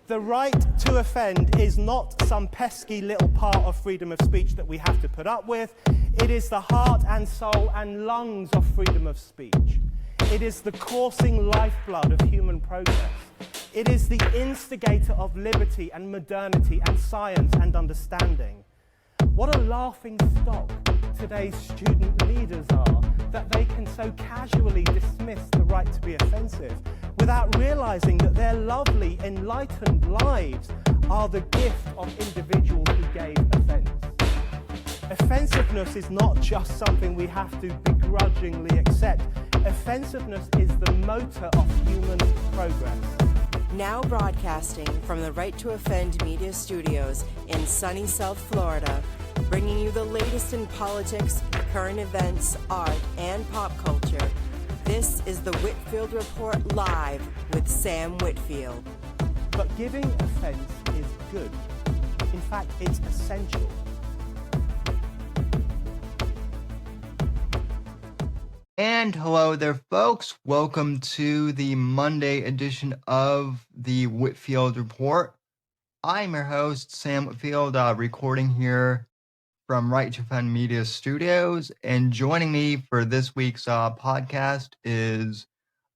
The right to offend is not some pesky little part of freedom of speech that we have to put up with. It is the heart and soul and lungs of freedom of speech. It is the coursing lifeblood of human progress. It is the instigator of liberty and modernity and science and understanding. What a laughing stock today's student leaders are, that they can so casually dismiss the right to be offensive without realizing that their lovely, enlightened lives are the gift of individuals who gave offense. Offensiveness is not just something we have to begrudgingly accept. Offensiveness is the motor of human progress. Now broadcasting from the Right to Offend Media Studios in sunny South Florida, bringing you the latest in politics, current events, art, and pop culture. This is the Whitfield Report Live with Sam Whitfield. But giving offense is good. In fact, it's essential. And hello there, folks. Welcome to the Monday edition of the Whitfield Report. I'm your host, Sam Whitfield, recording here from Right to Offend Media Studios. And joining me for this week's podcast is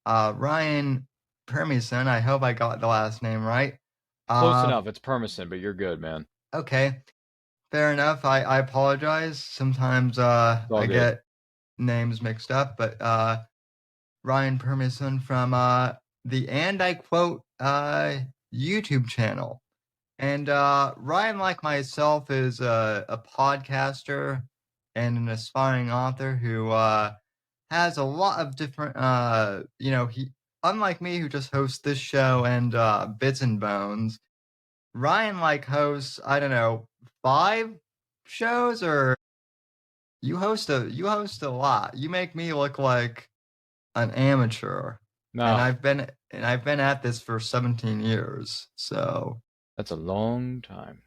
Ryan Permision. I hope I got the last name right. Close enough. It's Permision, but you're good, man. Okay, fair enough. I apologize. Sometimes I get names mixed up, but Ryan Permision from the And I Quote YouTube channel. And Ryan, like myself, is a podcaster and an aspiring author who has a lot of different, he, unlike me, who just hosts this show and Bits and Bones, Ryan hosts, I don't know, 5 shows, or you host a lot. You make me look like an amateur. No. And I've been at this for 17 years. So that's a long time.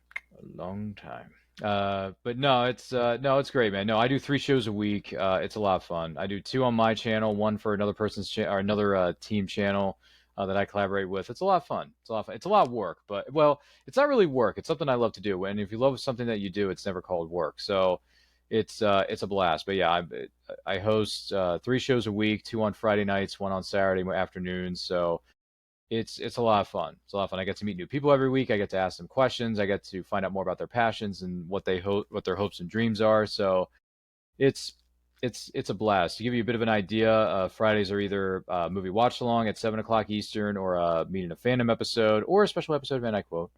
But no, it's great, man. No, I do 3 shows a week. It's a lot of fun. I do 2 on my channel, 1 for another person's channel or another team channel that I collaborate with. It's a lot of fun. It's a lot of work, but well, it's not really work. It's something I love to do. And if you love something that you do, it's never called work. So it's a blast. But yeah, I host 3 shows a week, 2 on Friday nights, 1 on Saturday afternoons. So it's a lot of fun. It's a lot of fun. I get to meet new people every week. I get to ask them questions. I get to find out more about their passions and what their hopes and dreams are. So it's a blast. To give you a bit of an idea, Fridays are either movie watch along at 7:00 Eastern, or a meeting a fandom episode, or a special episode of And I Quote.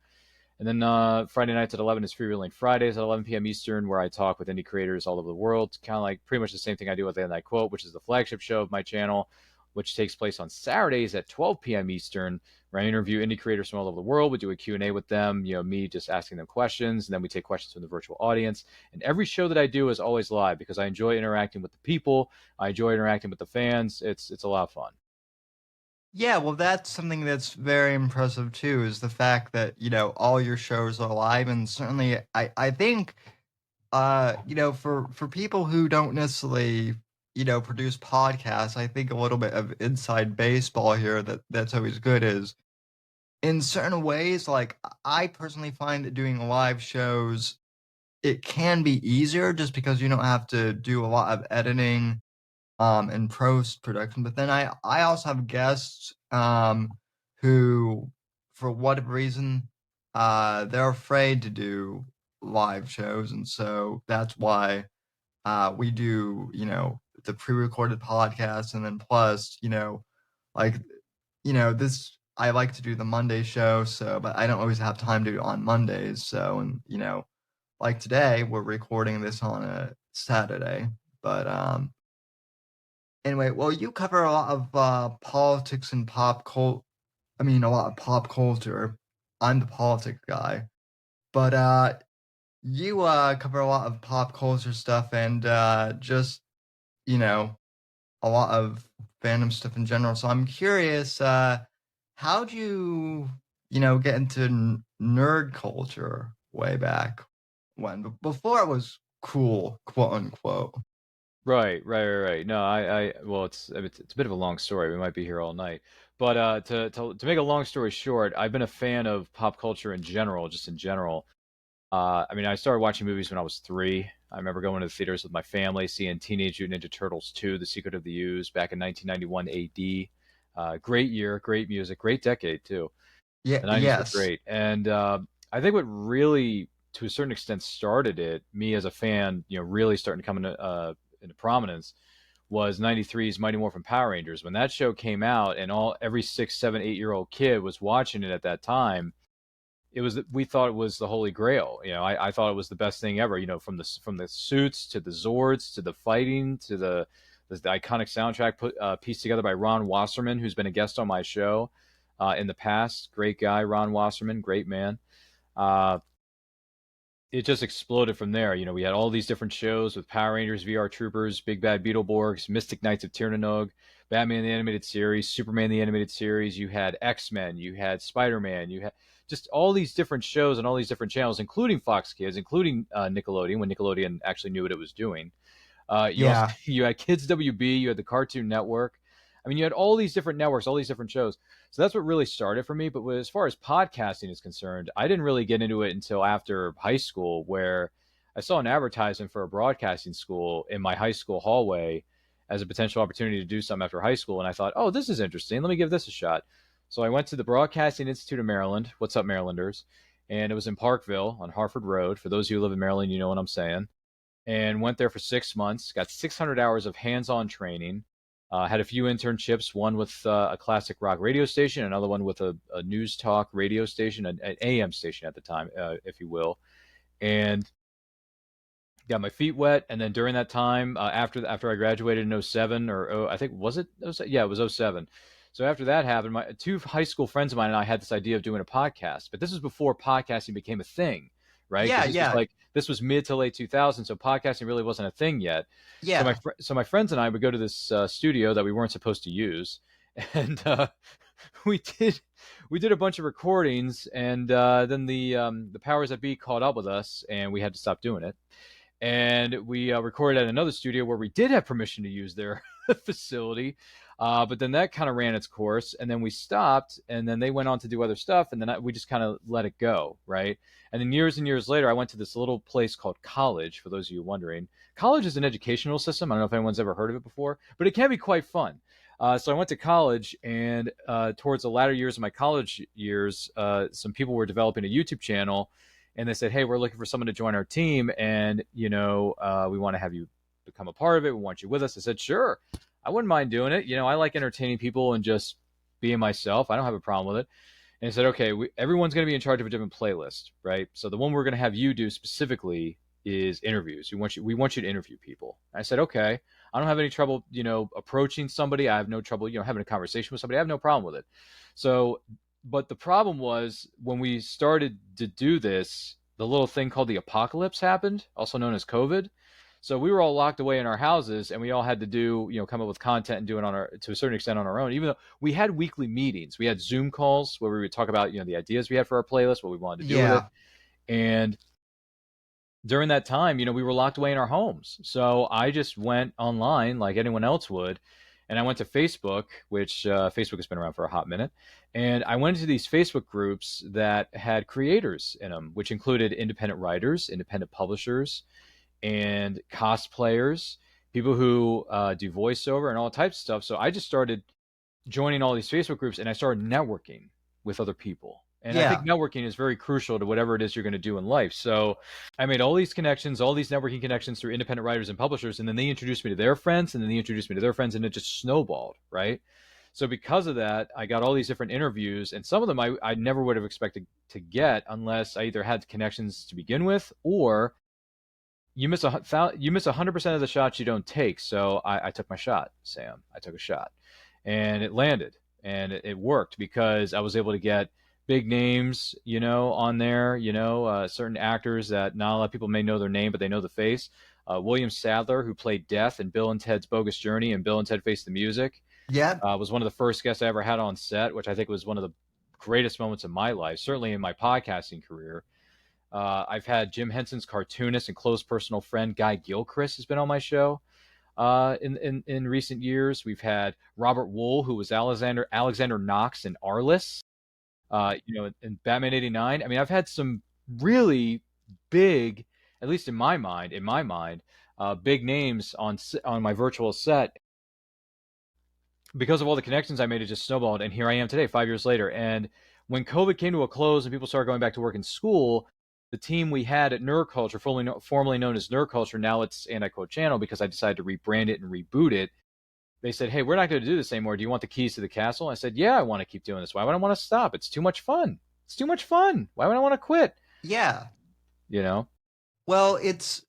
And then Friday nights at 11 is Freewheeling Fridays at 11 p.m. Eastern, where I talk with indie creators all over the world. Kind of like pretty much the same thing I do with And I Quote, which is the flagship show of my channel, which takes place on Saturdays at 12 p.m. Eastern, where I interview indie creators from all over the world. We do a Q&A with them, me just asking them questions, and then we take questions from the virtual audience. And every show that I do is always live because I enjoy interacting with the people. I enjoy interacting with the fans. It's a lot of fun. yeah, well, that's something that's very impressive too, is the fact that, all your shows are live. And certainly I think, for people who don't necessarily, produce podcasts, I think a little bit of inside baseball here that's always good is, in certain ways, I personally find that doing live shows, it can be easier just because you don't have to do a lot of editing and post-production. But then I also have guests who, for whatever reason, they're afraid to do live shows. And so that's why we do, the pre-recorded podcast. And then plus, this, I like to do the Monday show, but I don't always have time to do it on Mondays. So, and, like today, we're recording this on a Saturday. But anyway, well, you cover a lot of politics and a lot of pop culture. I'm the politics guy. But you cover a lot of pop culture stuff and just, a lot of fandom stuff in general. So I'm curious, how'd you, get into nerd culture way back when, before it was cool, quote unquote? Right. No, well, it's a bit of a long story. We might be here all night. But to make a long story short, I've been a fan of pop culture in general, just in general. I mean, I started watching movies when I was 3. I remember going to the theaters with my family, seeing Teenage Mutant Ninja Turtles 2: The Secret of the Ooze back in 1991 AD. Great year, great music, great decade too. Yeah, The 90s were yes. great. And I think what really, to a certain extent, started it, me as a fan, really starting to come into prominence, was 93's Mighty Morphin Power Rangers. When that show came out and every 6, 7, 8-year-old kid was watching it at that time, we thought it was the holy grail. I thought it was the best thing ever, from the suits to the Zords to the fighting to the iconic soundtrack pieced together by Ron Wasserman, who's been a guest on my show in the past. Great guy, Ron Wasserman, great man. Uh, it just exploded from there. We had all these different shows with Power Rangers, VR Troopers, Big Bad Beetleborgs, Mystic Knights of Tir-Na-Nog, Batman the Animated Series, Superman the Animated Series. You had X-Men, you had Spider-Man, you had just all these different shows and all these different channels, including Fox Kids, including Nickelodeon, when Nickelodeon actually knew what it was doing. You also Yeah. you had Kids WB, you had the Cartoon Network. I mean, you had all these different networks, all these different shows. So that's what really started for me. But as far as podcasting is concerned, I didn't really get into it until after high school, where I saw an advertisement for a broadcasting school in my high school hallway as a potential opportunity to do something after high school. And I thought, oh, this is interesting. Let me give this a shot. So I went to the Broadcasting Institute of Maryland. What's up, Marylanders? And it was in Parkville on Harford Road. For those of you who live in Maryland, you know what I'm saying. And went there for 6 months, got 600 hours of hands-on training. Had a few internships, one with a classic rock radio station, another one with a news talk radio station, an AM station at the time, if you will. And got my feet wet. And then during that time, after I graduated in 07, I think, was it 07? Yeah, it was 07. So after that happened, my 2 high school friends of mine and I had this idea of doing a podcast. But this was before podcasting became a thing, right? Yeah, Because yeah. this was mid to late 2000s, so podcasting really wasn't a thing yet. Yeah. So my friends and I would go to this studio that we weren't supposed to use, and we did a bunch of recordings, and then the powers that be caught up with us, and we had to stop doing it. And we recorded at another studio where we did have permission to use their facility, but then that kind of ran its course, and then we stopped, and then they went on to do other stuff, and then we just kind of let it go, right? And then years and years later, I went to this little place called college. For those of you wondering, college is an educational system. I don't know if anyone's ever heard of it before, but it can be quite fun. So I went to college, and towards the latter years of my college years, some people were developing a YouTube channel, and they said, hey, we're looking for someone to join our team, and we want to have you become a part of it. We want you with us. I said, sure, I wouldn't mind doing it. I like entertaining people and just being myself. I don't have a problem with it. And I said, okay, everyone's going to be in charge of a different playlist, right? So the one we're going to have you do specifically is interviews. We want you to interview people. I said, okay, I don't have any trouble, approaching somebody. I have no trouble, having a conversation with somebody. I have no problem with it. So, but the problem was when we started to do this, the little thing called the apocalypse happened, also known as COVID. So we were all locked away in our houses, and we all had to do, come up with content and do it to a certain extent on our own. Even though we had weekly meetings, we had Zoom calls where we would talk about, the ideas we had for our playlist, what we wanted to do with it. And during that time, we were locked away in our homes. So I just went online like anyone else would. And I went to Facebook, which Facebook has been around for a hot minute. And I went into these Facebook groups that had creators in them, which included independent writers, independent publishers, and cosplayers, people who do voiceover and all types of stuff. So I just started joining all these Facebook groups, and I started networking with other people. And I think networking is very crucial to whatever it is you're going to do in life. So I made all these connections, all these networking connections through independent writers and publishers. And then they introduced me to their friends, and then they introduced me to their friends, and it just snowballed, right? So because of that, I got all these different interviews, and some of them I never would have expected to get unless I either had connections to begin with, or you miss 100% of the shots you don't take. So I took my shot, Sam. I took a shot, and it landed, and it worked because I was able to get big names, on there, certain actors that not a lot of people may know their name, but they know the face. William Sadler, who played Death in Bill and Ted's Bogus Journey and Bill and Ted Face the Music, was one of the first guests I ever had on set, which I think was one of the greatest moments of my life, certainly in my podcasting career. I've had Jim Henson's cartoonist and close personal friend Guy Gilchrist has been on my show. in recent years. We've had Robert Wool, who was Alexander Knox in Arliss, in Batman '89. I mean, I've had some really big, at least in my mind, big names on my virtual set. Because of all the connections I made, it just snowballed, and here I am today, 5 years later. And when COVID came to a close and people started going back to work in school, the team we had at Nerd Culture, formerly known as Nerd Culture, now it's Anti-Quote Channel because I decided to rebrand it and reboot it. They said, hey, we're not going to do this anymore. Do you want the keys to the castle? I said, yeah, I want to keep doing this. Why would I want to stop? It's too much fun. It's too much fun. Why would I want to quit? Yeah. Well, it's,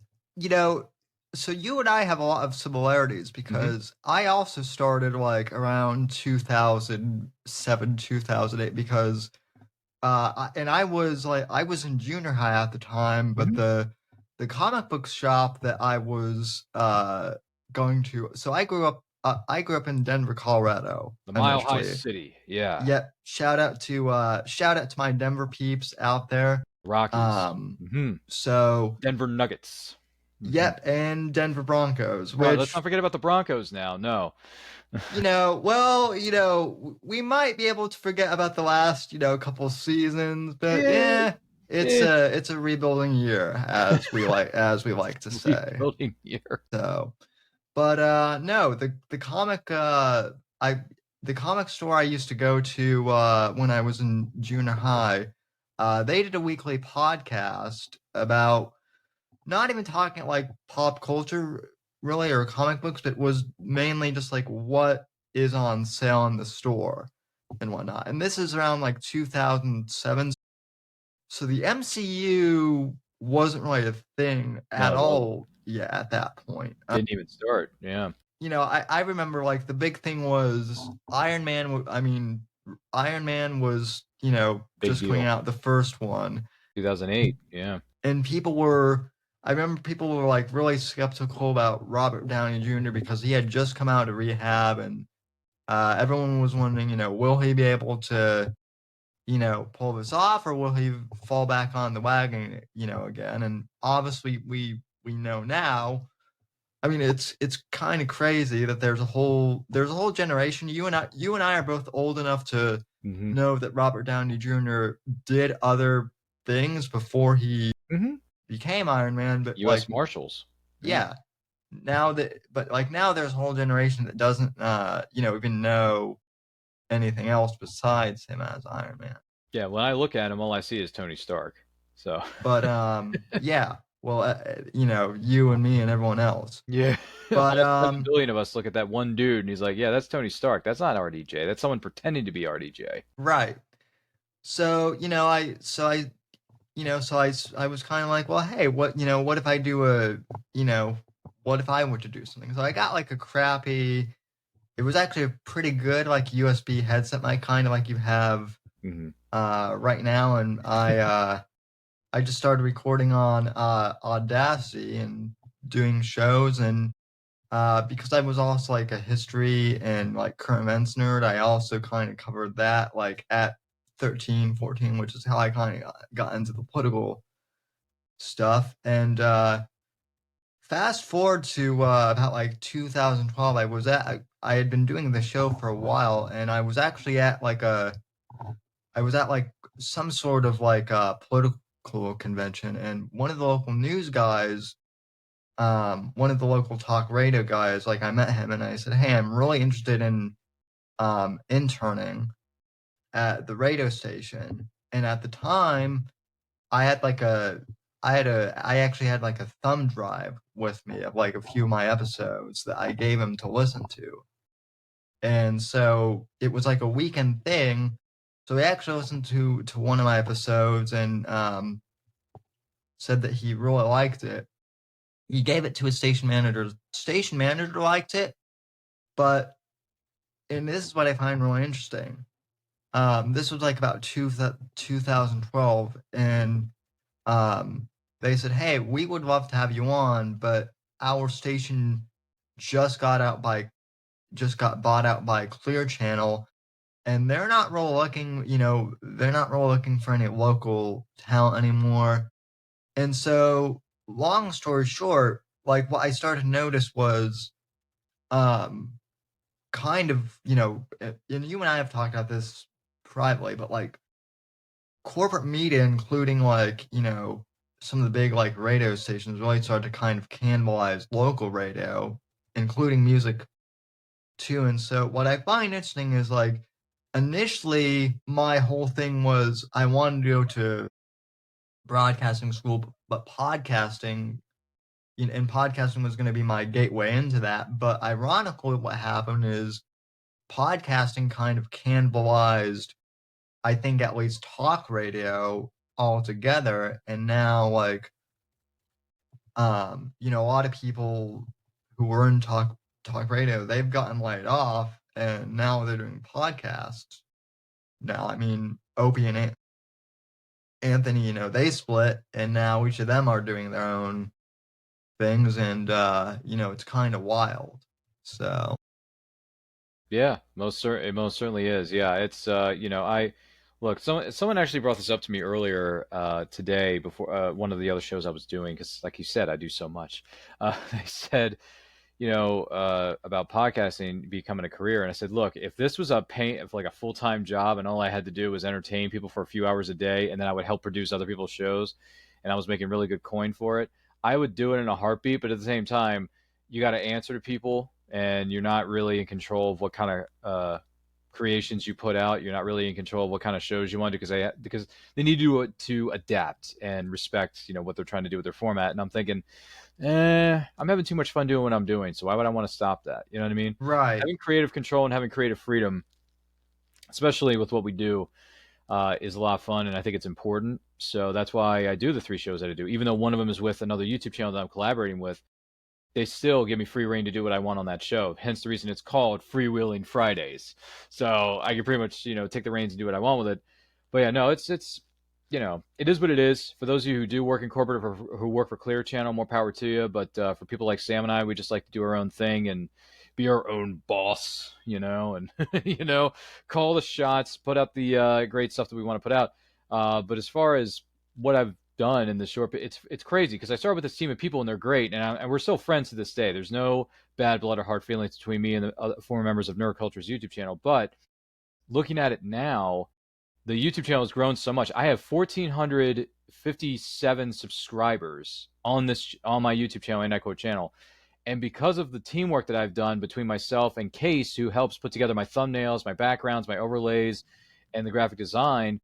so you and I have a lot of similarities because I also started like around 2007, 2008 because I was in junior high at the time, but the comic book shop that I was going to, so I grew up in Denver, Colorado. The Mile High City. Yeah. Yeah. Shout out to my Denver peeps out there. Rockies. So Denver Nuggets. Yep, and Denver Broncos. Which, let's not forget about the Broncos now. No. We might be able to forget about the last, couple seasons, but it's a rebuilding year, as we like to say. Rebuilding year. So, but no, the comic store I used to go to when I was in junior high, they did a weekly podcast about not even talking like pop culture really or comic books, but was mainly just like what is on sale in the store and whatnot. And this is around like 2007. So the MCU wasn't really a thing at all at that point. Didn't even start. Yeah. I remember like the big thing was Iron Man. Iron Man was, just coming out, the first one. 2008. Yeah. And I remember people were like really skeptical about Robert Downey Jr. because he had just come out of rehab, and everyone was wondering, will he be able to, pull this off, or will he fall back on the wagon, again? And obviously we know now. I mean, it's kind of crazy that there's a whole generation. You and I are both old enough to know that Robert Downey Jr. did other things before he became Iron Man, but U.S. Marshals. Yeah. Now there's a whole generation that doesn't, even know anything else besides him as Iron Man. Yeah. When I look at him, all I see is Tony Stark. So. But yeah. Well, you and me and everyone else. Yeah. But 7 billion of us look at that one dude, and he's like, "Yeah, that's Tony Stark. That's not RDJ. That's someone pretending to be RDJ." Right. So I was kind of like, well, hey, what if I do what if I were to do something? So I got like it was actually a pretty good like USB headset, like kind of like you have right now, and I just started recording on Audacity and doing shows, and because I was also like a history and like current events nerd, I also kind of covered that like at 13, 14, which is how I kind of got into the political stuff. And fast forward to about like 2012, I had been doing the show for a while, and I was actually at some sort of like political convention, and one of the local news guys, one of the local talk radio guys, like I met him and I said, hey, I'm really interested in interning at the radio station. And at the time I actually had like a thumb drive with me of like a few of my episodes that I gave him to listen to. And so it was like a weekend thing. So he actually listened to one of my episodes and said that he really liked it. He gave it to his station manager. Station manager liked it, and this is what I find really interesting. This was like about 2012, and they said, hey, we would love to have you on, but our station just got bought out by Clear Channel, and they're not really looking for any local talent anymore. And so, long story short, like what I started to notice was um, kind of, and you and I have talked about this privately, but like corporate media, including like, some of the big like radio stations really started to kind of cannibalize local radio, including music too. And so what I find interesting is like initially my whole thing was I wanted to go to broadcasting school, but podcasting, and podcasting was going to be my gateway into that. But ironically, what happened is podcasting kind of cannibalized, I think, at least talk radio altogether. And now, like, a lot of people who were in talk radio, they've gotten laid off, and now they're doing podcasts. Now, I mean, Opie and Anthony, they split, and now each of them are doing their own things, and it's kind of wild. So Yeah, it most certainly is. Yeah, it's I look, someone actually brought this up to me earlier today before one of the other shows I was doing because, like you said, I do so much. They said, about podcasting becoming a career, and I said, look, if this was if like a full-time job and all I had to do was entertain people for a few hours a day, and then I would help produce other people's shows, and I was making really good coin for it, I would do it in a heartbeat. But at the same time, you got to answer to people, and you're not really in control of what kind of creations you put out. You're not really in control of what kind of shows you want to do because they need to adapt and respect what they're trying to do with their format. And I'm thinking, I'm having too much fun doing what I'm doing, so why would I want to stop that? You know what I mean? right, Having creative control and having creative freedom, especially with what we do, is a lot of fun, and I think it's important. So that's why I do the 3 shows that I do. Even though one of them is with another YouTube channel that I'm collaborating with, they still give me free reign to do what I want on that show. Hence the reason it's called Freewheeling Fridays. So I can pretty much, take the reins and do what I want with it. But yeah, no, it's it is what it is. For those of you who do work in corporate or who work for Clear Channel, more power to you. But for people like Sam and I, we just like to do our own thing and be our own boss, and call the shots, put out the great stuff that we want to put out. But as far as what I've done in the short, it's crazy because I started with this team of people and they're great, and we're still friends to this day. There's no bad blood or hard feelings between me and the other former members of Neuroculture's YouTube channel. But looking at it now, the YouTube channel has grown so much. I have 1,457 subscribers on my YouTube channel and Echo channel. And because of the teamwork that I've done between myself and Case, who helps put together my thumbnails, my backgrounds, my overlays, and the graphic design,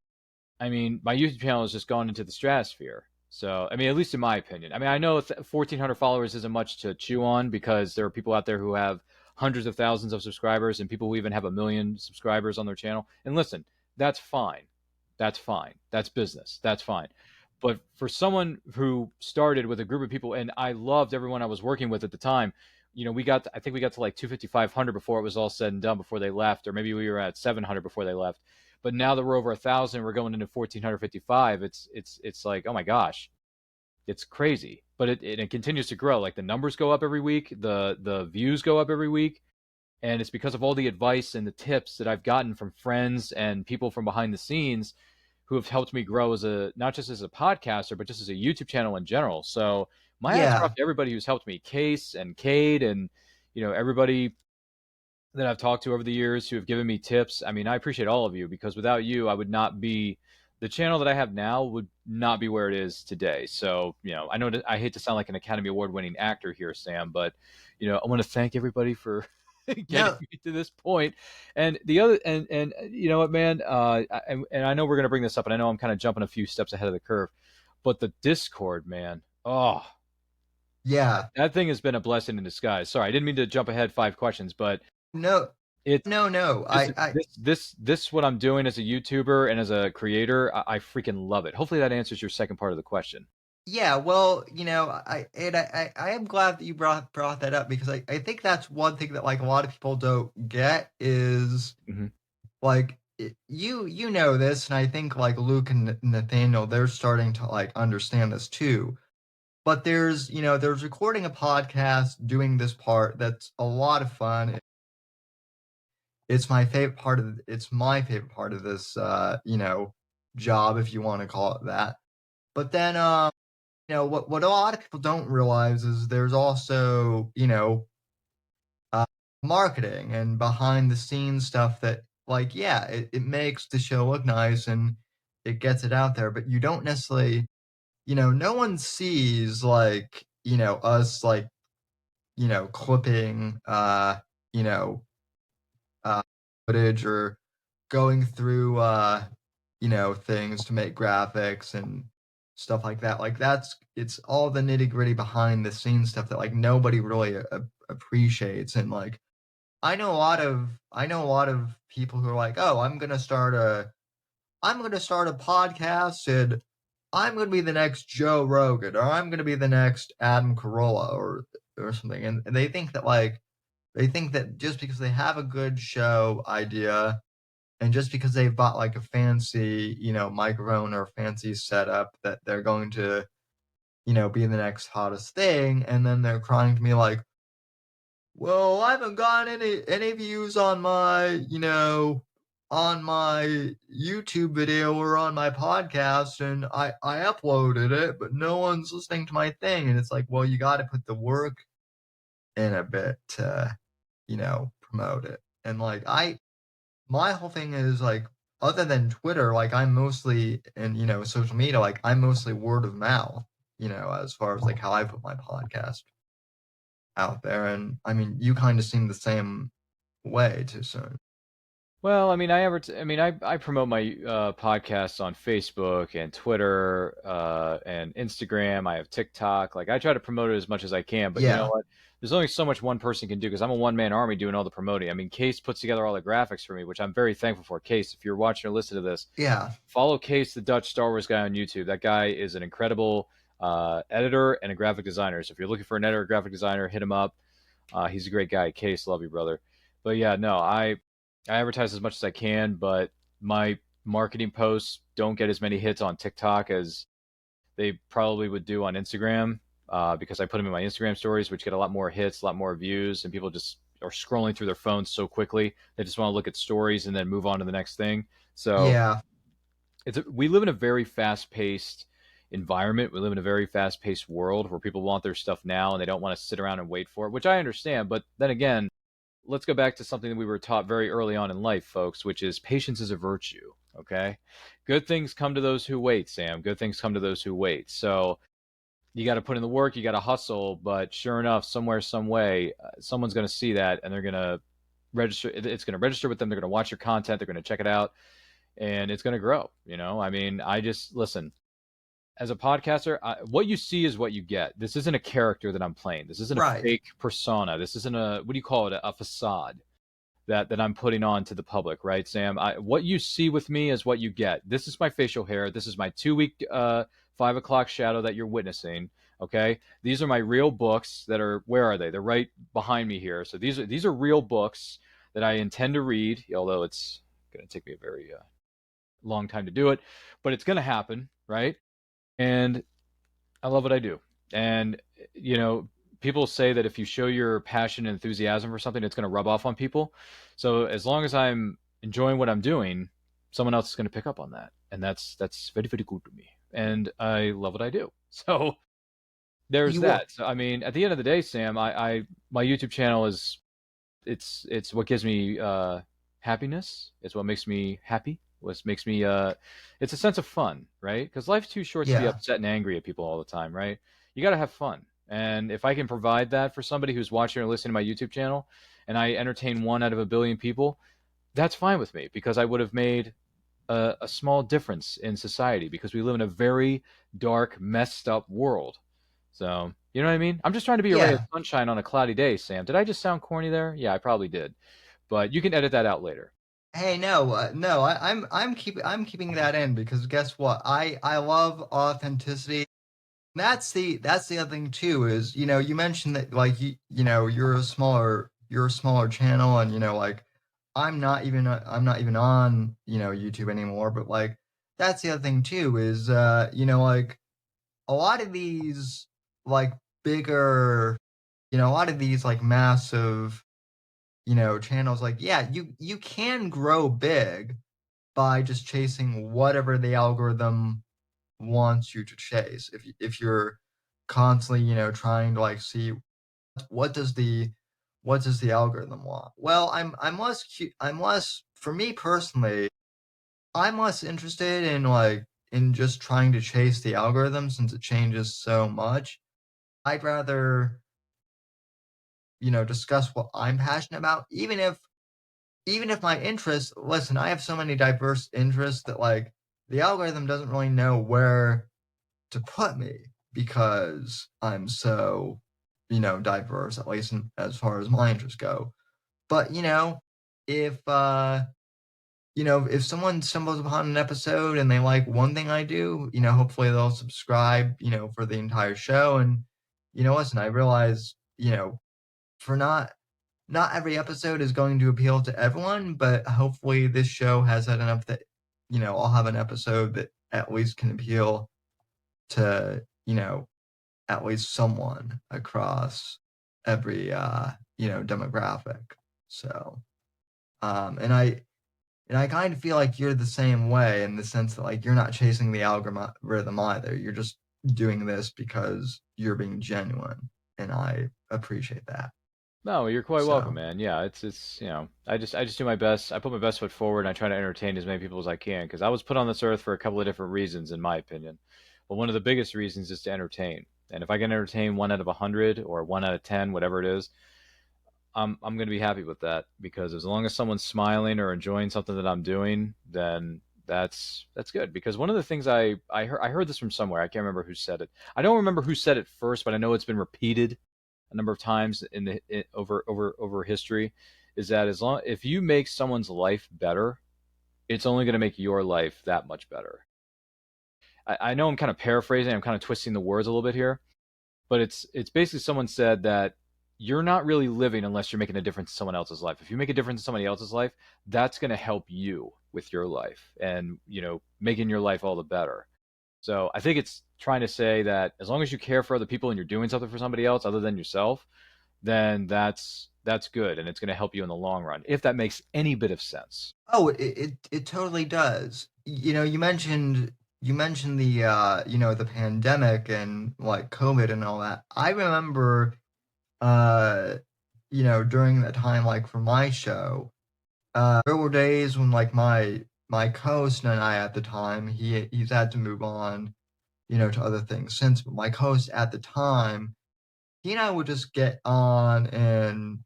I mean, my YouTube channel has just gone into the stratosphere. So, I mean, at least in my opinion. I mean, I know 1,400 followers isn't much to chew on because there are people out there who have hundreds of thousands of subscribers and people who even have 1 million subscribers on their channel. And listen, that's fine. That's fine. That's business. That's fine. But for someone who started with a group of people, and I loved everyone I was working with at the time, I think we got to like 2,500 before it was all said and done, before they left, or maybe we were at 700 before they left. But now that we're over 1,000, we're going into 1,455. It's like, oh my gosh, it's crazy. But it continues to grow. Like the numbers go up every week, the views go up every week, and it's because of all the advice and the tips that I've gotten from friends and people from behind the scenes who have helped me grow not just as a podcaster, but just as a YouTube channel in general. So my hats are yeah, off to everybody who's helped me, Case and Cade, and everybody that I've talked to over the years who have given me tips. I mean, I appreciate all of you because without you, I would not be the channel that I have now would not be where it is today. So, I know that I hate to sound like an Academy Award winning actor here, Sam, but I want to thank everybody for getting no, me to this point. And the other, and you know what, man, and I know we're going to bring this up, and I know I'm kind of jumping a few steps ahead of the curve, but the Discord, man, oh, yeah, that thing has been a blessing in disguise. Sorry, I didn't mean to jump ahead 5 questions, but no, it's no. this what I'm doing as a YouTuber and as a creator. I freaking love it. Hopefully that answers your second part of the question. Yeah, well, I am glad that you brought that up because I think that's one thing that like a lot of people don't get is Mhm. like you know this, and I think like Luke and Nathaniel, they're starting to like understand this too. But there's recording a podcast, doing this part that's a lot of fun. It's my favorite part of this job, if you want to call it that. But then what a lot of people don't realize is there's also marketing and behind the scenes stuff that, like, yeah, it makes the show look nice and it gets it out there, but you don't necessarily, no one sees, like, us, like, clipping, you know, footage or going through, things to make graphics and stuff like that. Like, it's all the nitty gritty behind the scenes stuff that, like, nobody really appreciates. And, like, I know a lot of people who are like, oh, I'm gonna start a podcast and I'm gonna be the next Joe Rogan, or I'm gonna be the next Adam Carolla, or something. And they think that just because they have a good show idea, and just because they've bought like a fancy, microphone or fancy setup, that they're going to, be the next hottest thing. And then they're crying to me like, well, I haven't gotten any views on my YouTube video or on my podcast, and I uploaded it, but no one's listening to my thing. And it's like, well, you got to put the work in a bit to, promote it. And like, my whole thing is like, other than Twitter, like, I'm mostly in, social media, like, I'm mostly word of mouth, as far as like how I put my podcast out there. And I mean, you kind of seem the same way too soon. Well, I mean, I promote my podcasts on Facebook and Twitter and Instagram. I have TikTok. Like, I try to promote it as much as I can, but you know Yeah. what? There's only so much one person can do because I'm a one-man army doing all the promoting. I mean, Case puts together all the graphics for me, which I'm very thankful for. Case, if you're watching or listening to this, Yeah. follow Case, the Dutch Star Wars guy on YouTube. That guy is an incredible editor and a graphic designer. So if you're looking for an editor or graphic designer, hit him up. He's a great guy. Case, love you, brother. But yeah, no, I advertise as much as I can, but my marketing posts don't get as many hits on TikTok as they probably would do on Instagram, because I put them in my Instagram stories, which get a lot more hits, a lot more views, and people just are scrolling through their phones so quickly. They just want to look at stories and then move on to the next thing. So Yeah. we live in a very fast-paced environment. We live in a very fast-paced world where people want their stuff now and they don't want to sit around and wait for it, which I understand. But then again, let's go back to something that we were taught very early on in life, folks, which is patience is a virtue. Okay. Good things come to those who wait, Sam. Good things come to those who wait. So you got to put in the work, you got to hustle. But sure enough, somewhere, some way, someone's going to see that and they're going to register. It's going to register with them. They're going to watch your content. They're going to check it out and it's going to grow. I mean, I just listen. As a podcaster, what you see is what you get. This isn't a character that I'm playing. This isn't a Right. fake persona. This isn't what do you call it? A facade that I'm putting on to the public, right, Sam? What you see with me is what you get. This is my facial hair. This is my 2 week 5 o'clock shadow that you're witnessing. Okay, these are my real books that are. Where are they? They're right behind me here. So these are real books that I intend to read, although it's going to take me a very long time to do it, but it's going to happen, right? And I love what I do. And, people say that if you show your passion and enthusiasm for something, it's going to rub off on people. So as long as I'm enjoying what I'm doing, someone else is going to pick up on that. And that's very, very good to me. And I love what I do. So there's You will. that. So, I mean, at the end of the day, Sam, my YouTube channel is, it's what gives me happiness. It's what makes me happy. What makes me it's a sense of fun, right? Because life's too short to be Yeah. upset and angry at people all the time, right? You got to have fun. And if I can provide that for somebody who's watching or listening to my YouTube channel, and I entertain 1 out of 1 billion people, that's fine with me because I would have made a small difference in society because we live in a very dark, messed up world. So, you know what I mean? I'm just trying to be a ray of Yeah. sunshine on a cloudy day, Sam. Did I just sound corny there? Yeah, I probably did. But you can edit that out later. Hey, no, no, I'm keeping that in, because guess what? I love authenticity. That's the other thing too, is, you mentioned that, like, you're a smaller channel, and, like, I'm not even on, YouTube anymore. But like, that's the other thing too, is, like, a lot of these, like, bigger, a lot of these, like, massive, channels, like, yeah, you can grow big by just chasing whatever the algorithm wants you to chase. If you're constantly, trying to, like, see what does the what does the algorithm want? Well, I'm less, for me personally, I'm less interested in in just trying to chase the algorithm since it changes so much. I'd rather, discuss what I'm passionate about, even if my interests, listen, I have so many diverse interests that the algorithm doesn't really know where to put me because I'm so, diverse, at least as far as my interests go. But, if, if someone stumbles upon an episode and they like one thing I do, hopefully they'll subscribe, for the entire show. And, listen, I realize, for not every episode is going to appeal to everyone, but hopefully this show has had enough that, I'll have an episode that at least can appeal to, at least someone across every, demographic. So, and I kind of feel like you're the same way in the sense that you're not chasing the algorithm either. You're just doing this because you're being genuine, and I appreciate that. No, you're quite welcome, So, man. Yeah, it's I just do my best. I put my best foot forward, and I try to entertain as many people as I can because I was put on this earth for a couple of different reasons, in my opinion. But one of the biggest reasons is to entertain. And if I can entertain 1 out of 100 or 1 out of 10, whatever it is, I'm going to be happy with that because as long as someone's smiling or enjoying something that I'm doing, then that's good. Because one of the things I heard this from somewhere. I can't remember who said it. I don't remember who said it first, but I know it's been repeated a number of times over history, is that as long if you make someone's life better, it's only going to make your life that much better. I know I'm kind of paraphrasing, I'm kind of twisting the words a little bit here, but it's basically someone said that you're not really living unless you're making a difference in someone else's life. If you make a difference in somebody else's life, that's going to help you with your life and making your life all the better. So I think it's trying to say that as long as you care for other people and you're doing something for somebody else other than yourself, then that's good and it's going to help you in the long run. If that makes any bit of sense. oh, it totally does. You mentioned the the pandemic and COVID and all that. I remember uh during that time, for my show, there were days when my co-host and I at the time, he's had to move on, to other things since, but my co-host at the time, he and I would just get on and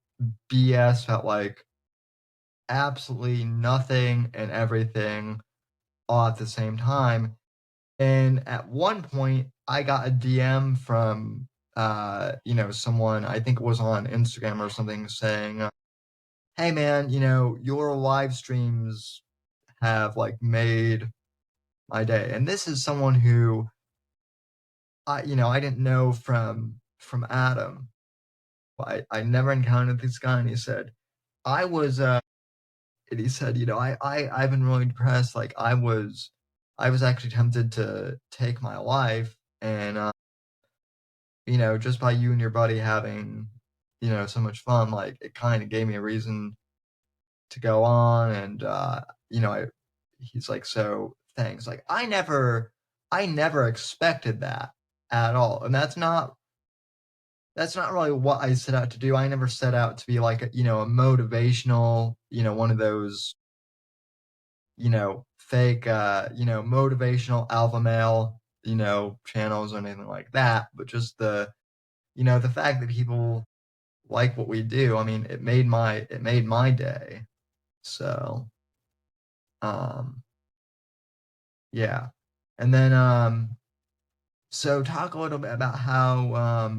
BS about absolutely nothing and everything all at the same time. And at one point, I got a DM from someone, I think it was on Instagram or something, saying, "Hey man, your live streams have made my day." And this is someone who I didn't know from Adam. I never encountered this guy, and he said, I was and he said, I've been really depressed. I was actually tempted to take my life, and just by you and your buddy having, so much fun, it kind of gave me a reason to go on. And he's like, so thanks. I never expected that at all, and that's not really what I set out to do. I never set out to be a motivational, one of those, fake, motivational alpha male, channels or anything like that. But just the fact that people like what we do, I mean, it made my day. So, um, yeah. And then, so talk a little bit about how,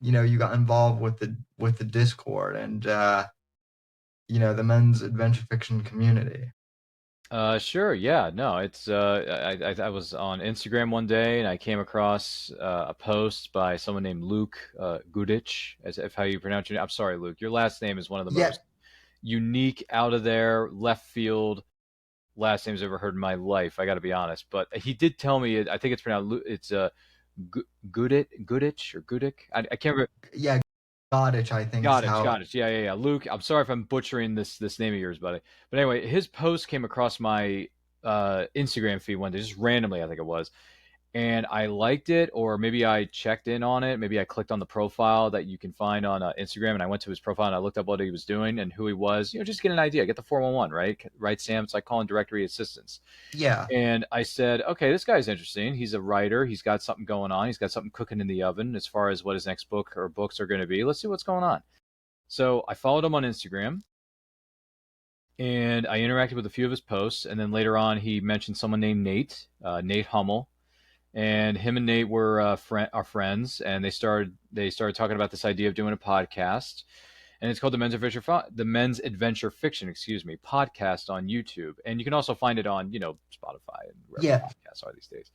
you got involved with the Discord and the men's adventure fiction community. Sure. Yeah. No, it's I was on Instagram one day and I came across a post by someone named Luke Gudich, as if how you pronounce your name. I'm sorry, Luke. Your last name is one of the Yeah, most unique, out of there, left field last names I've ever heard in my life. I got to be honest, but he did tell me. I think it's pronounced. It's Gudich or Gudic. I can't remember. yeah, Goddich, I think is Got it, how. got it. Yeah, yeah, yeah. Luke, I'm sorry if I'm butchering this name of yours, buddy. But anyway, his post came across my Instagram feed one day, just randomly, I think it was, and I liked it, or maybe I checked in on it. Maybe I clicked on the profile that you can find on Instagram, and I went to his profile and I looked up what he was doing and who he was, just to get an idea, get the 411, right? Right, Sam? It's like calling directory assistants. Yeah. And I said, okay, this guy's interesting. He's a writer. He's got something going on. He's got something cooking in the oven as far as what his next book or books are going to be. Let's see what's going on. So I followed him on Instagram, and I interacted with a few of his posts. And then later on, he mentioned someone named Nate Hummel. And him and Nate were are friends, and they started talking about this idea of doing a podcast, and it's called the Men's Adventure Fiction, podcast on YouTube, and you can also find it on Spotify and wherever Yeah. podcasts are these days.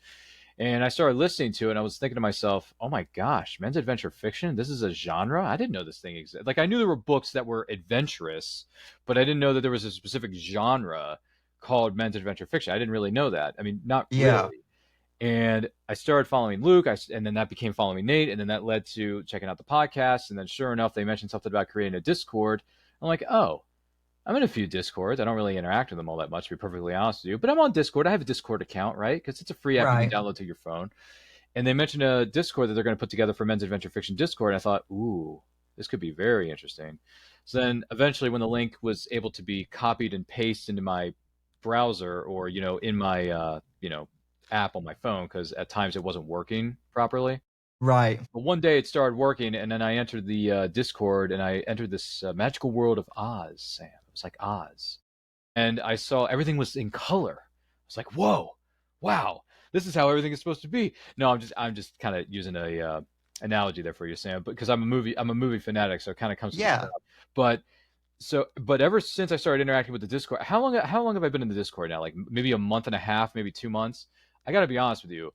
And I started listening to it, and I was thinking to myself, oh my gosh, men's adventure fiction, this is a genre? I didn't know this thing existed. Like, I knew there were books that were adventurous, but I didn't know that there was a specific genre called men's adventure fiction. I didn't really know that. I mean, not Yeah. really. And I started following Luke, and then that became following Nate, and then that led to checking out the podcast. And then sure enough, they mentioned something about creating a Discord. I'm like, oh, I'm in a few Discords. I don't really interact with them all that much, to be perfectly honest with you. But I'm on Discord. I have a Discord account, right? Because it's a free app you Right. can download to your phone. And they mentioned a Discord that they're going to put together for Men's Adventure Fiction Discord. And I thought, ooh, this could be very interesting. So then eventually when the link was able to be copied and pasted into my browser or, in my, app on my phone, because at times it wasn't working properly. Right. But one day it started working, and then I entered the Discord, and I entered this magical world of Oz, Sam. It was like Oz. And I saw everything was in color. I was like, whoa, wow, this is how everything is supposed to be. No, I'm just kind of using a analogy there for you, Sam, because I'm a movie fanatic, so it kind of comes to Yeah. but ever since I started interacting with the Discord, how long have I been in the Discord now? Like maybe a month and a half, maybe 2 months. I got to be honest with you.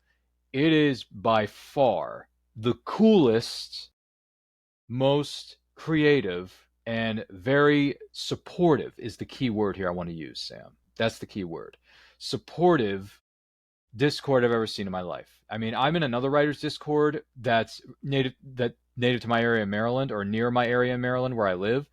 It is by far the coolest, most creative, and very supportive is the key word here I want to use, Sam. That's the key word. Supportive Discord I've ever seen in my life. I mean, I'm in another writer's Discord that's native to my area in Maryland, or near my area in Maryland where I live,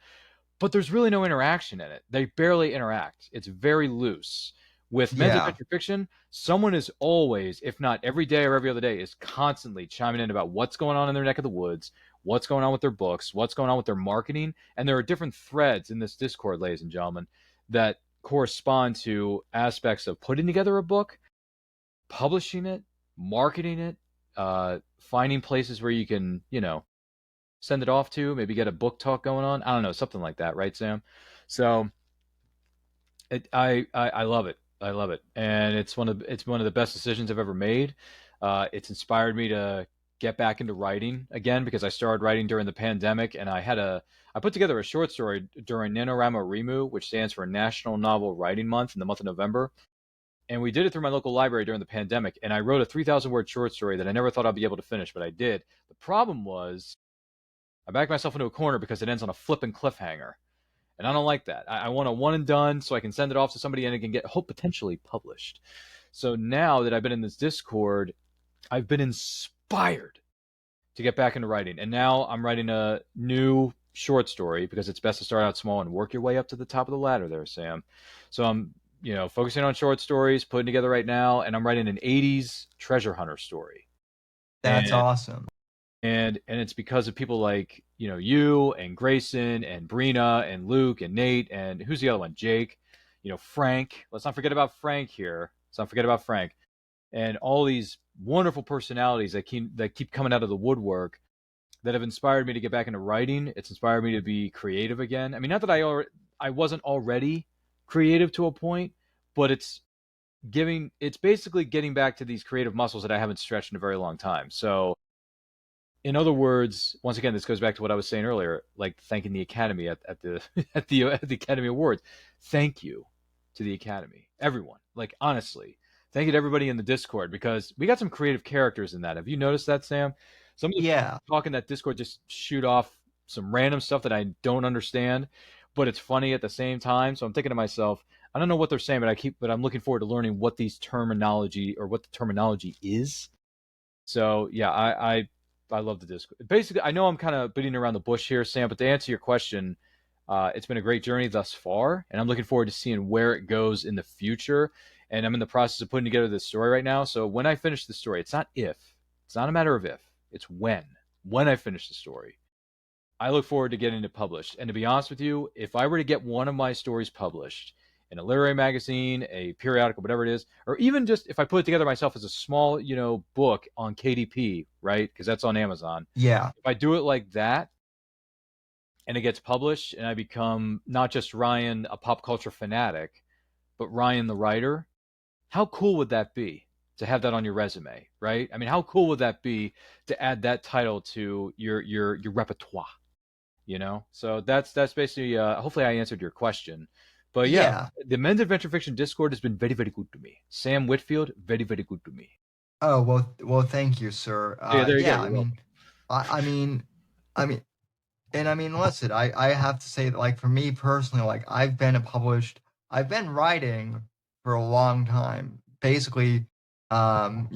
but there's really no interaction in it. They barely interact. It's very loose. With men's Yeah. adventure fiction, someone is always, if not every day or every other day, is constantly chiming in about what's going on in their neck of the woods, what's going on with their books, what's going on with their marketing. And there are different threads in this Discord, ladies and gentlemen, that correspond to aspects of putting together a book, publishing it, marketing it, finding places where you can, send it off to, maybe get a book talk going on. I don't know, something like that, right, Sam? So I love it. I love it, and it's one of the best decisions I've ever made. It's inspired me to get back into writing again, because I started writing during the pandemic, and I put together a short story during NaNoWriMo, which stands for National Novel Writing Month, in the month of November. And we did it through my local library during the pandemic, and I wrote a 3,000 word short story that I never thought I'd be able to finish, but I did. The problem was I backed myself into a corner because it ends on a flipping cliffhanger. And I don't like that. I want a one and done so I can send it off to somebody and it can get potentially published. So now that I've been in this Discord, I've been inspired to get back into writing. And now I'm writing a new short story, because it's best to start out small and work your way up to the top of the ladder there, Sam. So I'm, focusing on short stories, putting together right now, and I'm writing an 80s treasure hunter story. That's awesome. And it's because of people like, you and Grayson and Brina and Luke and Nate and who's the other one? Jake, Frank. Let's not forget about Frank here. Let's not forget about Frank. And all these wonderful personalities that keep coming out of the woodwork that have inspired me to get back into writing. It's inspired me to be creative again. I mean, not that I wasn't already creative to a point, but it's basically getting back to these creative muscles that I haven't stretched in a very long time. So, in other words, once again, this goes back to what I was saying earlier, like thanking the Academy at the at the Academy Awards. Thank you to the Academy, everyone. Like, honestly, thank you to everybody in the Discord, because we got some creative characters in that. Have you noticed that, Sam? Some of the people talking that Discord just shoot off some random stuff that I don't understand, but it's funny at the same time. So I'm thinking to myself, I don't know what they're saying, but I'm looking forward to learning what the terminology is. So yeah, I love the Discord. Basically, I know I'm kind of beating around the bush here, Sam, but to answer your question, it's been a great journey thus far, and I'm looking forward to seeing where it goes in the future. and I'm in the process of putting together this story right now. So when I finish the story, it's not if, it's not a matter of if, it's when I finish the story. I look forward to getting it published. And to be honest with you, if I were to get one of my stories published in a literary magazine, a periodical, whatever it is, or even just if I put it together myself as a small, book on KDP, right? Because that's on Amazon. Yeah. If I do it like that and it gets published and I become not just Ryan, a pop culture fanatic, but Ryan the writer, how cool would that be to have that on your resume, right? I mean, how cool would that be to add that title to your repertoire? So that's basically hopefully I answered your question. But yeah, Yeah. the men's adventure fiction Discord has been very, very good to me. Sam Whitfield, very, very good to me. Oh, well, thank you, sir. Yeah, there you go. Yeah, You're welcome. I mean, I mean, listen, I have to say that, like, for me personally, like, I've been writing for a long time. Basically, around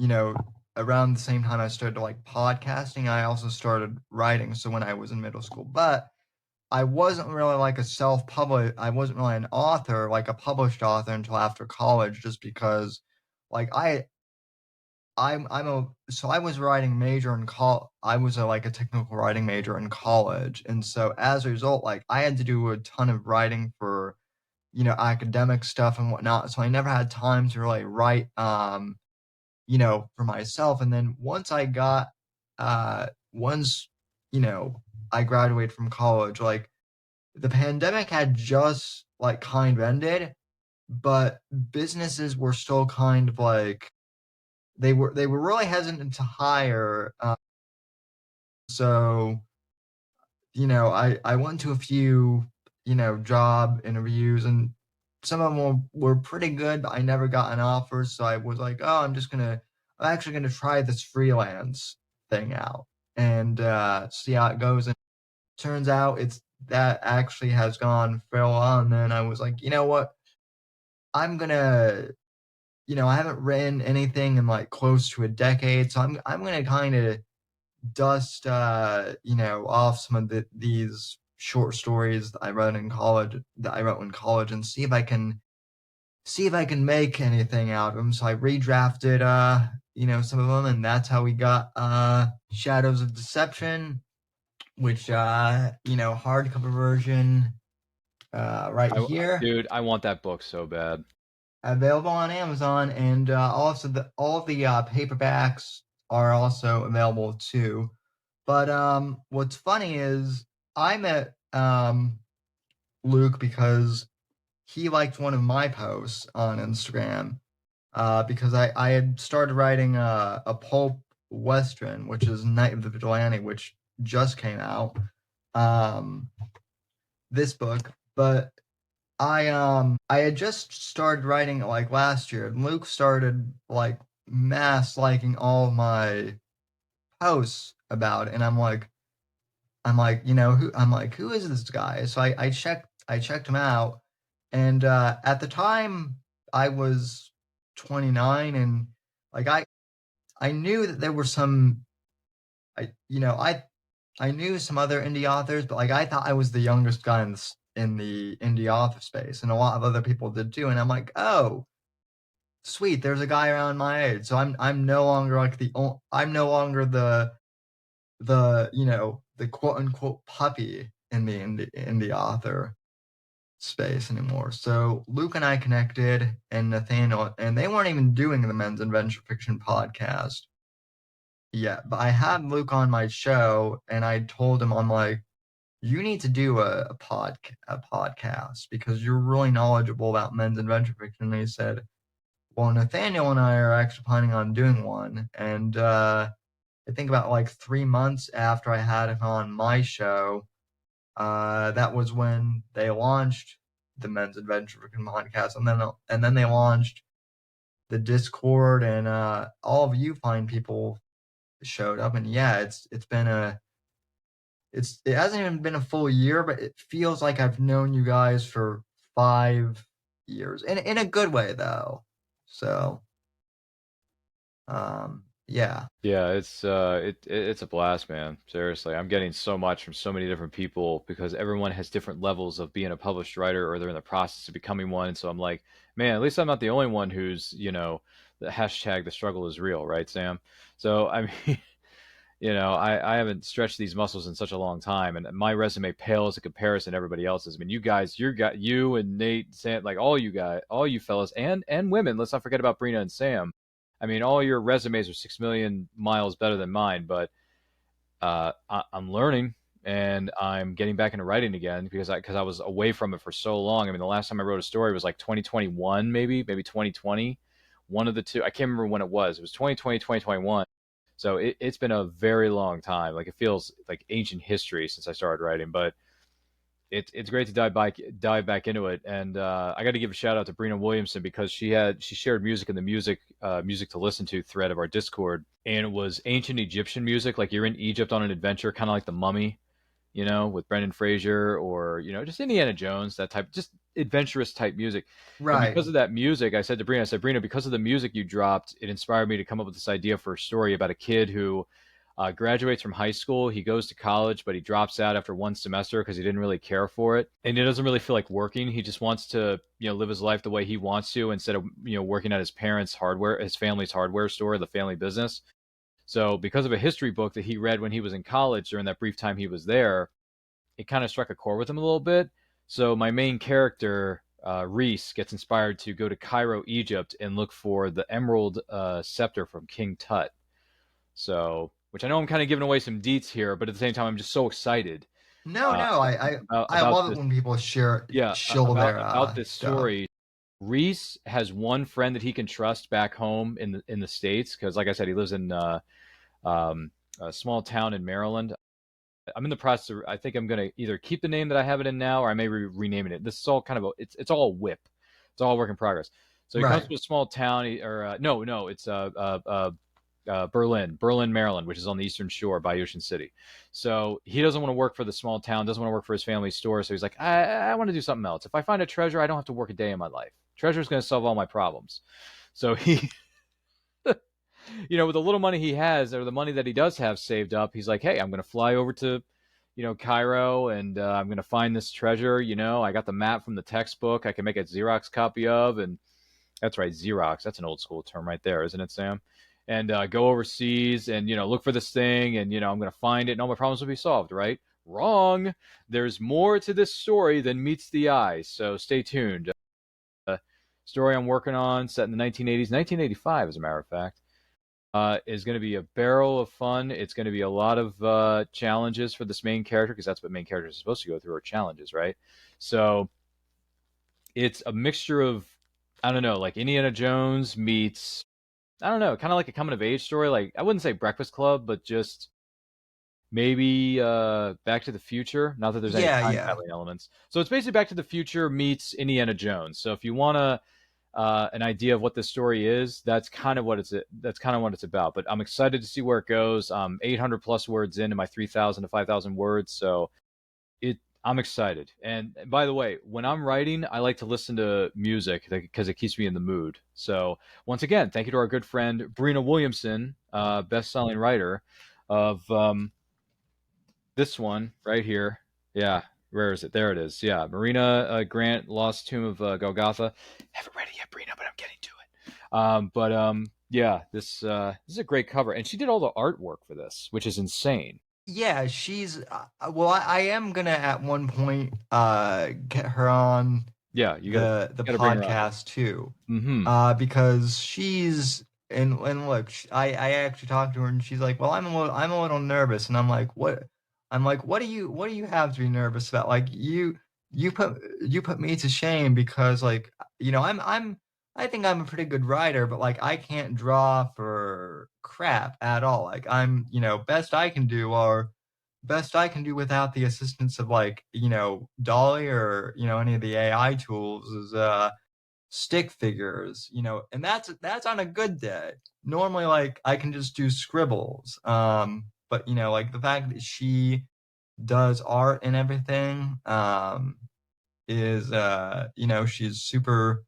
the same time I started, like, podcasting, I also started writing, so when I was in middle school. But I wasn't really, like, I wasn't really an author, like, a published author until after college, just because, like, I was writing major in I was like a technical writing major in college, and so as a result, like, I had to do a ton of writing for, academic stuff and whatnot. So I never had time to really write, for myself. And then once, I graduated from college, like, the pandemic had just, like, kind of ended, but businesses were still kind of like they were really hesitant to hire. So I went to a few job interviews, and some of them were pretty good, but I never got an offer. So I was like, oh, I'm actually gonna try this freelance thing out and see how it goes. And turns out that actually has gone fairly well. And then I was like, you know what, I'm gonna I haven't written anything in, like, close to a decade, so I'm gonna kind of dust off some of these short stories that I wrote in college and see if I can make anything out of them. So I redrafted some of them, and that's how we got Shadows of Deception, which hardcover version right here, Dude, I want that book so bad. available on Amazon, and also all of the paperbacks are also available too. But what's funny is I met Luke because he liked one of my posts on Instagram, because I had started writing a pulp western, which is Night of the Vigilante, which just came out, this book. But I had just started writing it, like, last year, and Luke started, like, mass liking all of my posts about it, and I'm like, who is this guy? So I checked him out, and at the time I was 29, and, like, I knew that there were I you know I knew some other indie authors, but, like, I thought I was the youngest guy in the indie author space, and a lot of other people did too. And I'm like, oh, sweet, there's a guy around my age. So I'm no longer, like, I'm no longer the quote unquote puppy in the indie author space anymore. So Luke and I connected, and Nathaniel, and they weren't even doing the Men's Adventure Fiction podcast yet. But I had Luke on my show, and I told him, I'm like, you need to do a podcast because you're really knowledgeable about men's adventure fiction. And he said, well, Nathaniel and I are actually planning on doing one. And I think about, like, 3 months after I had him on my show, that was when they launched the Men's Adventure Fiction podcast, and then they launched the Discord, and all of you fine people showed up. And yeah, it hasn't even been a full year, but it feels like I've known you guys for 5 years, in a good way though. So yeah. Yeah, it's it's a blast, man. Seriously, I'm getting so much from so many different people because everyone has different levels of being a published writer, or they're in the process of becoming one. So I'm like Man, at least I'm not the only one who's, the hashtag the struggle is real, right, Sam? So, I mean, I haven't stretched these muscles in such a long time, and my resume pales in comparison to everybody else's. I mean, you and Nate, Sam, like all you guys, all you fellas, and women. Let's not forget about Brina and Sam. I mean, all your resumes are 6 million miles better than mine, but I'm learning and I'm getting back into writing again because I was away from it for so long. I mean, the last time I wrote a story was like 2021, maybe 2020, one of the two. I can't remember when it was. It was 2020, 2021. So it's been a very long time. Like it feels like ancient history since I started writing, but it's great to dive back into it. And I got to give a shout out to Brina Williamson because she shared music in the music to listen to thread of our Discord, and it was ancient Egyptian music, like you're in Egypt on an adventure, kind of like The Mummy, with Brendan Fraser, or just Indiana Jones, that type, just adventurous type music. And Right. because of that music, I said, Brina, because of the music you dropped, it inspired me to come up with this idea for a story about a kid who graduates from high school. He goes to college, but he drops out after one semester because he didn't really care for it, and he doesn't really feel like working. He just wants to, live his life the way he wants to instead of, working at his family's hardware store, the family business. So, because of a history book that he read when he was in college during that brief time he was there, it kind of struck a chord with him a little bit. So, my main character, Reese, gets inspired to go to Cairo, Egypt, and look for the Emerald Scepter from King Tut. So, which I know I'm kind of giving away some deets here, but at the same time, I'm just so excited No, no, I about love it this. when people Yeah, show about their this stuff. story. Reese has one friend that he can trust back home in the States because, like I said, he lives in a small town in Maryland. I'm in the process of, I think I'm going to either keep the name that I have it in now, or I may rename it. This is all kind of it's all a whip. It's all a work in progress. So he comes Right. to a small town, no, it's Berlin, Maryland, which is on the Eastern Shore by Ocean City. So he doesn't want to work for the small town, doesn't want to work for his family's store. So he's like, I want to do something else. If I find a treasure, I don't have to work a day in my life. Treasure's going to solve all my problems. So he, with the little money he has, or the money that he does have saved up, he's like, hey, I'm going to fly over to, Cairo, and I'm going to find this treasure. I got the map from the textbook. I can make a Xerox copy of, and that's right, Xerox. That's an old school term right there, isn't it, Sam? And go overseas and look for this thing, and I'm going to find it, and all my problems will be solved. Right? Wrong. There's more to this story than meets the eye. So stay tuned. Story I'm working on, set in the 1980s, 1985, as a matter of fact, is going to be a barrel of fun. It's going to be a lot of challenges for this main character, because that's what main characters are supposed to go through, are challenges, right? So it's a mixture of, I don't know, like Indiana Jones meets, I don't know, kind of like a coming of age story. Like, I wouldn't say Breakfast Club, but just maybe Back to the Future. Not that there's any Yeah, time yeah. traveling elements. So it's basically Back to the Future meets Indiana Jones. So if you want an idea of what this story is, that's kind of what it's about. But I'm excited to see where it goes. 800 plus words into my 3,000 to 5,000 words, so I'm excited. And by the way, when I'm writing, I like to listen to music because it keeps me in the mood. So once again, thank you to our good friend Brina Williamson, best-selling writer of this one right here. Yeah, where is it? There it is. Yeah, Marina Grant, Lost Tomb of Golgotha. Haven't read it yet, Brina, but I'm getting to it. Yeah, this is a great cover, and she did all the artwork for this, which is insane. Yeah, she's well, I am gonna at one point get her on Yeah, the gotta bring her on. podcast too. Mm-hmm. Because she's and look, I actually talked to her and she's like, "Well, I'm a little nervous." And I'm like, "What?" I'm like, what do you have to be nervous about? Like you put me to shame because like, I think I'm a pretty good writer, but like I can't draw for crap at all. Like best I can do without the assistance of like, Dolly or, any of the AI tools is stick figures, and that's on a good day. Normally, like I can just do scribbles. But like the fact that she does art and everything, is she's super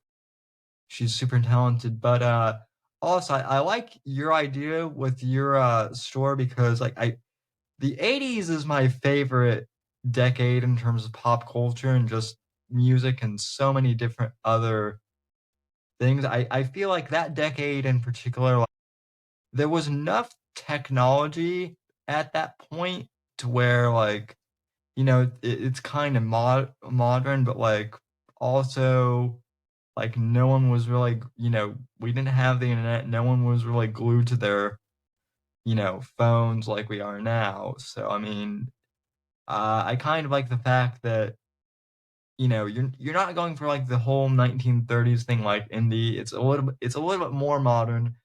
talented. But also I like your idea with your store because like the 80s is my favorite decade in terms of pop culture and just music and so many different other things. I feel like that decade in particular, like, there was enough technology at that point to where, like, it's kind of modern, but like also like no one was really, we didn't have the internet. No one was really glued to their, phones like we are now. So I mean, I kind of like the fact that you're not going for like the whole 1930s thing like indie. It's a little bit more modern,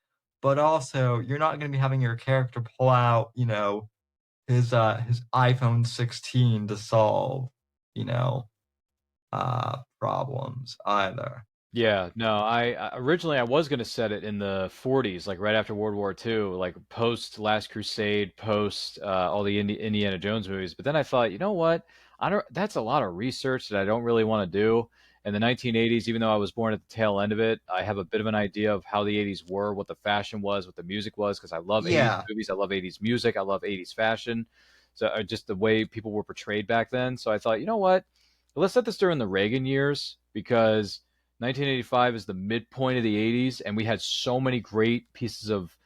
but also you're not going to be having your character pull out, his iPhone 16 to solve, you know, problems either. Yeah, no, originally I was gonna set it in the 40s, like right after World War II, like post Last Crusade, post all the Indiana Jones movies. But then I thought, you know what? I don't. That's a lot of research that I don't really want to do. In the 1980s, even though I was born at the tail end of it, I have a bit of an idea of how the 80s were, what the fashion was, what the music was, because I love 80s Yeah, movies, I love 80s music, I love 80s fashion. So just the way people were portrayed back then. So I thought, you know what? Let's set this during the Reagan years because 1985 is the midpoint of the 80s, and we had so many great pieces of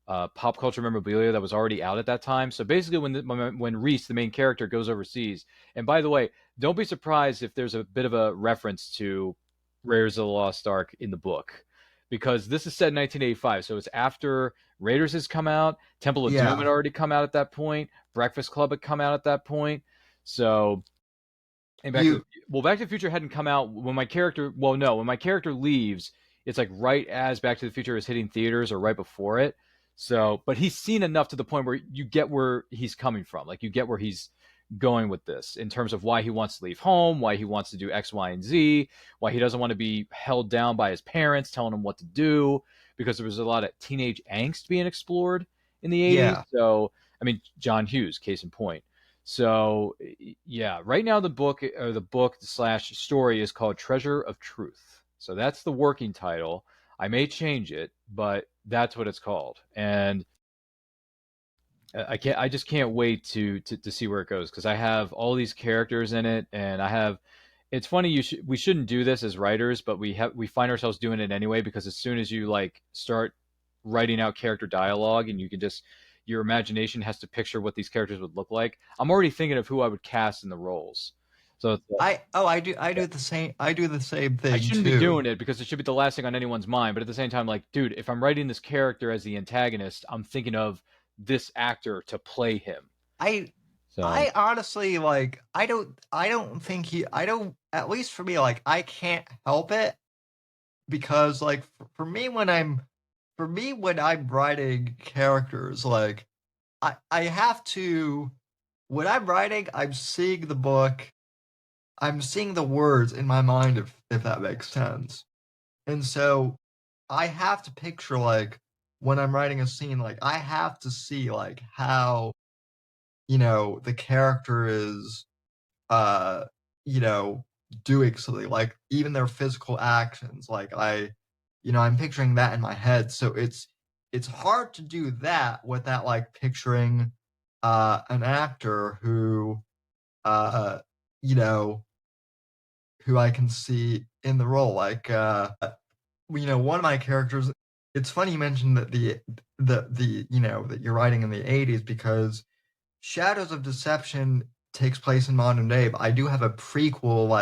pop culture memorabilia that was already out at that time. So basically, when Reese, the main character, goes overseas, and by the way, don't be surprised if there's a bit of a reference to Raiders of the Lost Ark in the book, because this is set in 1985, so it's after Raiders has come out, Temple of Doom yeah. had already come out at that point, Breakfast Club had come out at that point, so and You, Back to the Future hadn't come out when my character. Well, no, when my character leaves, it's like right as Back to the Future is hitting theaters or right before it. So, but he's seen enough to the point where you get where he's coming from. Like you get where he's going with this in terms of why he wants to leave home, why he wants to do X, Y, and Z, why he doesn't want to be held down by his parents telling him what to do, because there was a lot of teenage angst being explored in the 80s. yeah. So, I mean, John Hughes, case in point. So yeah, right now the book slash story is called Treasure of Truth. So that's the working title. I may change it, but that's what it's called. And I just can't wait to see where it goes because I have all these characters in it, and I have. It's funny we shouldn't do this as writers, but we find ourselves doing it anyway because as soon as you like start writing out character dialogue and you can just your imagination has to picture what these characters would look like. I'm already thinking of who I would cast in the roles. So it's like, I do the same I thing shouldn't be too. doing it because it should be the last thing on anyone's mind. But at the same time, like, dude, if I'm writing this character as the antagonist, I'm thinking of this actor to play him. I So I honestly like I don't think I don't, at least for me, like I can't help it because like for me when I'm writing characters, like I have to, when I'm writing, I'm seeing the book, I'm seeing the words in my mind, if that makes sense. And so I have to picture, like, when I'm writing a scene, like I have to see like how, the character is uh you know doing something, like even their physical actions, like I'm picturing that in my head. So it's hard to do that without like picturing an actor uh you know who I can see in the role, like one of my characters. It's funny you mentioned that that you're writing in the 80s, because Shadows of Deception takes place in modern day, but I do have a prequel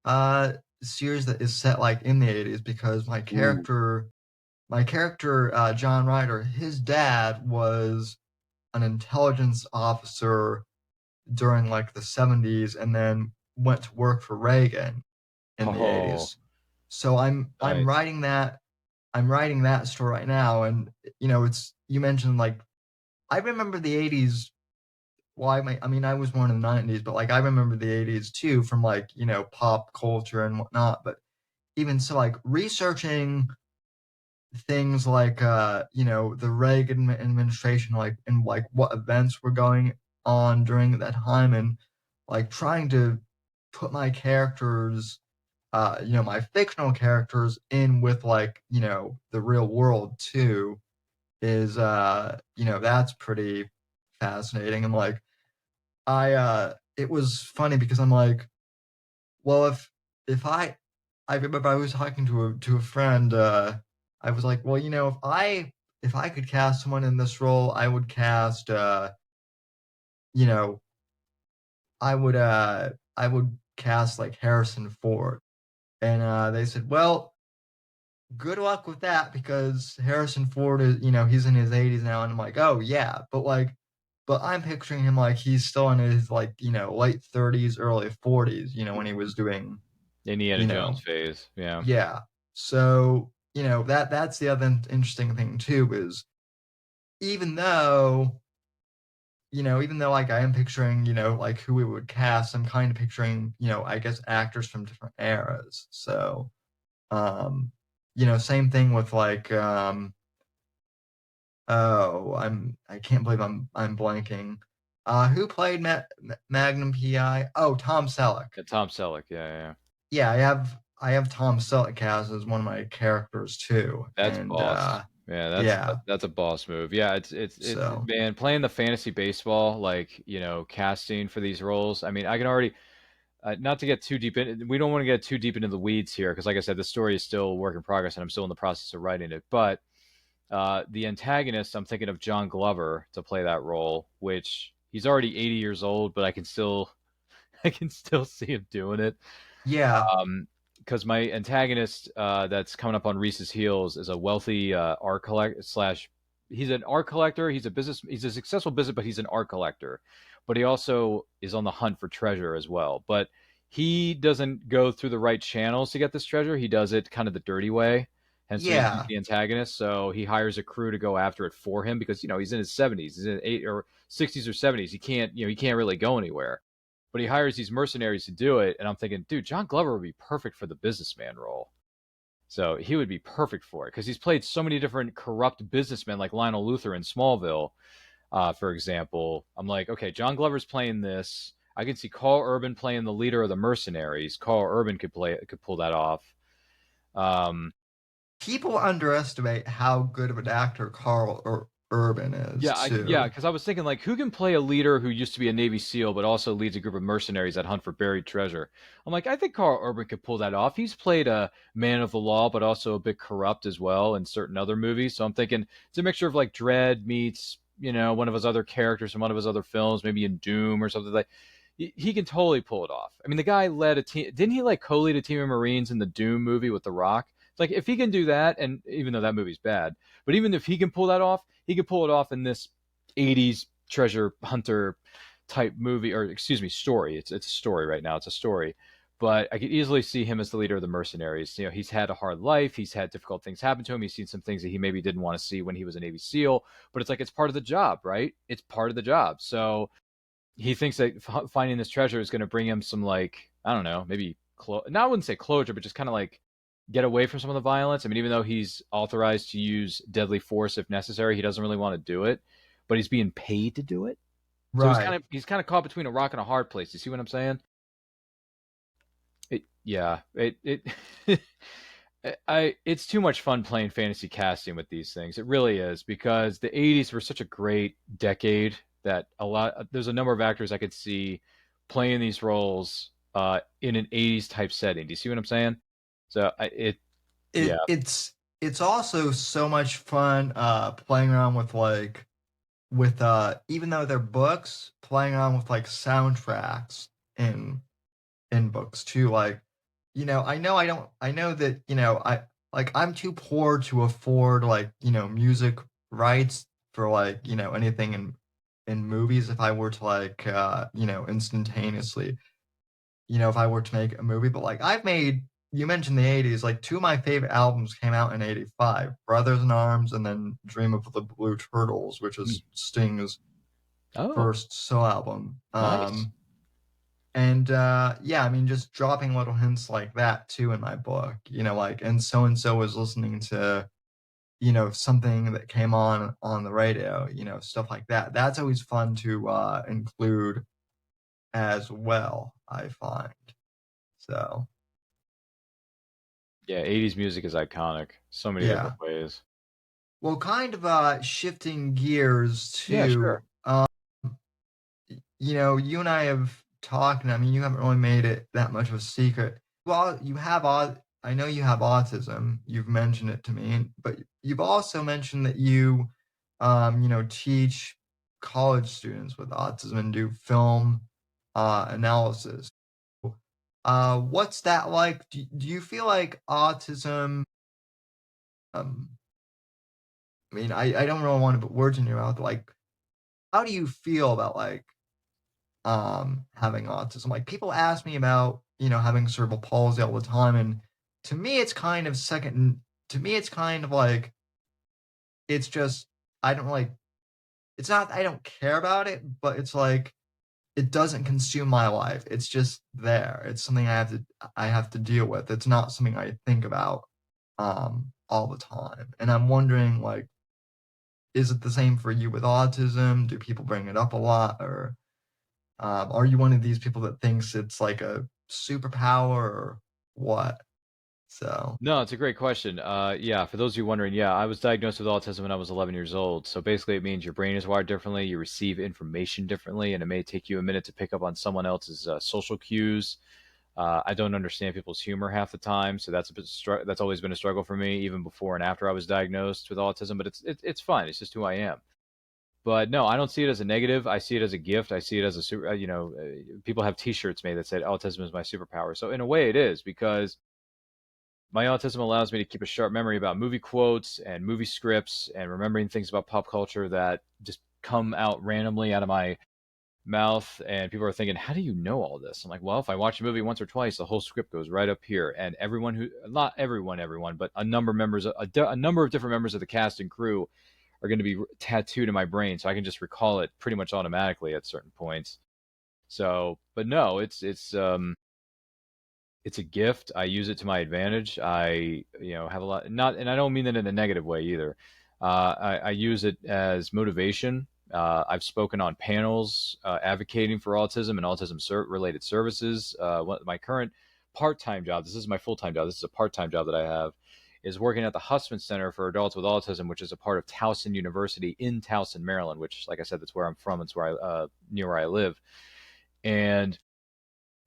uh series that is set like in the 80s, because ooh, my character John Ryder, his dad was an intelligence officer during like the 70s, and then went to work for Reagan in the oh, 80s. So I'm nice. writing that story right now. And it's, you mentioned, like, I remember the 80s. Well, I mean, I was born in the 90s, but like I remember the 80s too, from like, pop culture and whatnot. But even so, like researching things like the Reagan administration, like, and like what events were going on during that time, and like trying to put my characters, my fictional characters, in with like, the real world too, is that's pretty fascinating. And like it was funny because I'm like, well, if I I remember I was talking to a friend. I was like, well, if I could cast someone in this role, I would cast, you know, I would cast like Harrison Ford. And they said, well, good luck with that because Harrison Ford is, he's in his 80s now. And I'm like, oh yeah, but I'm picturing him like he's still in his like, late 30s, early 40s, when he was doing, Indiana you Jones know, phase. Yeah. yeah. So, that's the other interesting thing too is even though, like I am picturing, like who we would cast, I'm kind of picturing, I guess actors from different eras. So, um, same thing with like, I can't believe I'm blanking. Who played Magnum PI? Oh, Tom Selleck. Yeah, Tom Selleck. Yeah. Yeah, I have Tom Selleck cast as one of my characters too, That's and boss. Yeah, yeah. that's a boss move. Yeah, it's So man, playing the fantasy baseball, like, casting for these roles. I mean, I can already not to get too deep in. We don't want to get too deep into the weeds here because, like I said, the story is still a work in progress, and I'm still in the process of writing it. But the antagonist, I'm thinking of John Glover to play that role, which he's already 80 years old, but I can still I can still see him doing it. yeah, Because my antagonist that's coming up on Reese's heels is a wealthy art collector slash. He's an art collector. He's a successful business, but he's an art collector. But he also is on the hunt for treasure as well. But he doesn't go through the right channels to get this treasure. He does it kind of the dirty way. Hence the reason he's yeah, the antagonist. So he hires a crew to go after it for him because he's in his 70s, he's in 60s or 70s. He can't really go anywhere, but he hires these mercenaries to do it. And I'm thinking, dude, John Glover would be perfect for the businessman role. So he would be perfect for it because he's played so many different corrupt businessmen, like Lionel Luthor in Smallville, for example. I'm like, okay, John Glover's playing this. I can see Carl Urban playing the leader of the mercenaries. Carl Urban could pull that off. Um, people underestimate how good of an actor Urban is yeah, too. because I was thinking like, who can play a leader who used to be a Navy SEAL but also leads a group of mercenaries that hunt for buried treasure? I'm like, I think Carl Urban could pull that off. He's played a man of the law, but also a bit corrupt as well in certain other movies. So I'm thinking it's a mixture of like Dredd meets one of his other characters from one of his other films, maybe in Doom or something like. He can totally pull it off. I mean, the guy led a team. Didn't he like co-lead a team of Marines in the Doom movie with The Rock? It's like if he can do that, and even though that movie's bad, but even if he can pull that off, he could pull it off in this 80s treasure hunter type movie, or excuse me, story. It's a story right now. It's a story. But I could easily see him as the leader of the mercenaries. He's had a hard life. He's had difficult things happen to him. He's seen some things that he maybe didn't want to see when he was a Navy SEAL. But it's like it's part of the job, right? It's part of the job. So he thinks that finding this treasure is going to bring him some, like, I don't know, maybe I wouldn't say closure, but just kind of like get away from some of the violence. I mean, even though he's authorized to use deadly force if necessary, he doesn't really want to do it, but he's being paid to do it. So Right. he's kind of caught between a rock and a hard place. You see what I'm saying? It's too much fun playing fantasy casting with these things. It really is, because the 80s were such a great decade that there's a number of actors I could see playing these roles in an 80s type setting. Do you see what I'm saying? So yeah. It's also so much fun playing around with like with even though they're books, playing around with like soundtracks in books too. Like, I know that, I'm too poor to afford like, music rights for like, anything in movies if I were to like instantaneously, if I were to make a movie. But like you mentioned the 80s, like two of my favorite albums came out in 85, Brothers in Arms and then Dream of the Blue Turtles, which Hmm. is Sting's Oh, first solo album. nice. And yeah, I mean, just dropping little hints like that too in my book, like, and so was listening to, something that came on the radio, stuff like that. That's always fun to include as well, I find. So, Yeah, 80s music is iconic. So many yeah. different ways. Well, kind of shifting gears Yeah, to, sure. you and I have talked, and I mean, you haven't really made it that much of a secret. Well, you have I know you have autism. You've mentioned it to me, but you've also mentioned that you, teach college students with autism and do film analysis. What's that like? Do you feel like autism? Um, I mean, I don't really want to put words in your mouth. Like, how do you feel about like having autism? Like, people ask me about having cerebral palsy all the time, and to me, it's kind of second. To me, it's kind of like it's just I don't like. It's not I don't care about it, but it's like it doesn't consume my life. It's just there. It's something I have to deal with. It's not something I think about all the time. And I'm wondering, like, is it the same for you with autism? Do people bring it up a lot, or are you one of these people that thinks it's like a superpower or what? So No, it's a great question. Yeah, for those of you wondering, yeah, I was diagnosed with autism when I was 11 years old. So basically, it means your brain is wired differently, you receive information differently, and it may take you a minute to pick up on someone else's social cues. I don't understand people's humor half the time, so that's always been a struggle for me, even before and after I was diagnosed with autism. But it's fine. It's just who I am. But no, I don't see it as a negative. I see it as a gift. I see it as a super. People have T-shirts made that said autism is my superpower. So in a way, it is because my autism allows me to keep a sharp memory about movie quotes and movie scripts and remembering things about pop culture that just come out randomly out of my mouth. And people are thinking, how do you know all this? I'm like, well, if I watch a movie once or twice, the whole script goes right up here. And everyone who, not everyone, but a number of members, a number of different members of the cast and crew are going to be tattooed in my brain. So I can just recall it pretty much automatically at certain points. So, but no, it's a gift. I use it to my advantage. I, have a lot, not, and I don't mean that in a negative way either. I use it as motivation. I've spoken on panels advocating for autism and autism related services. My current part-time job, this is my full-time job, this is a part-time job that I have, is working at the Hussman Center for Adults with Autism, which is a part of Towson University in Towson, Maryland, which, like I said, that's where I'm from. It's where near where I live. And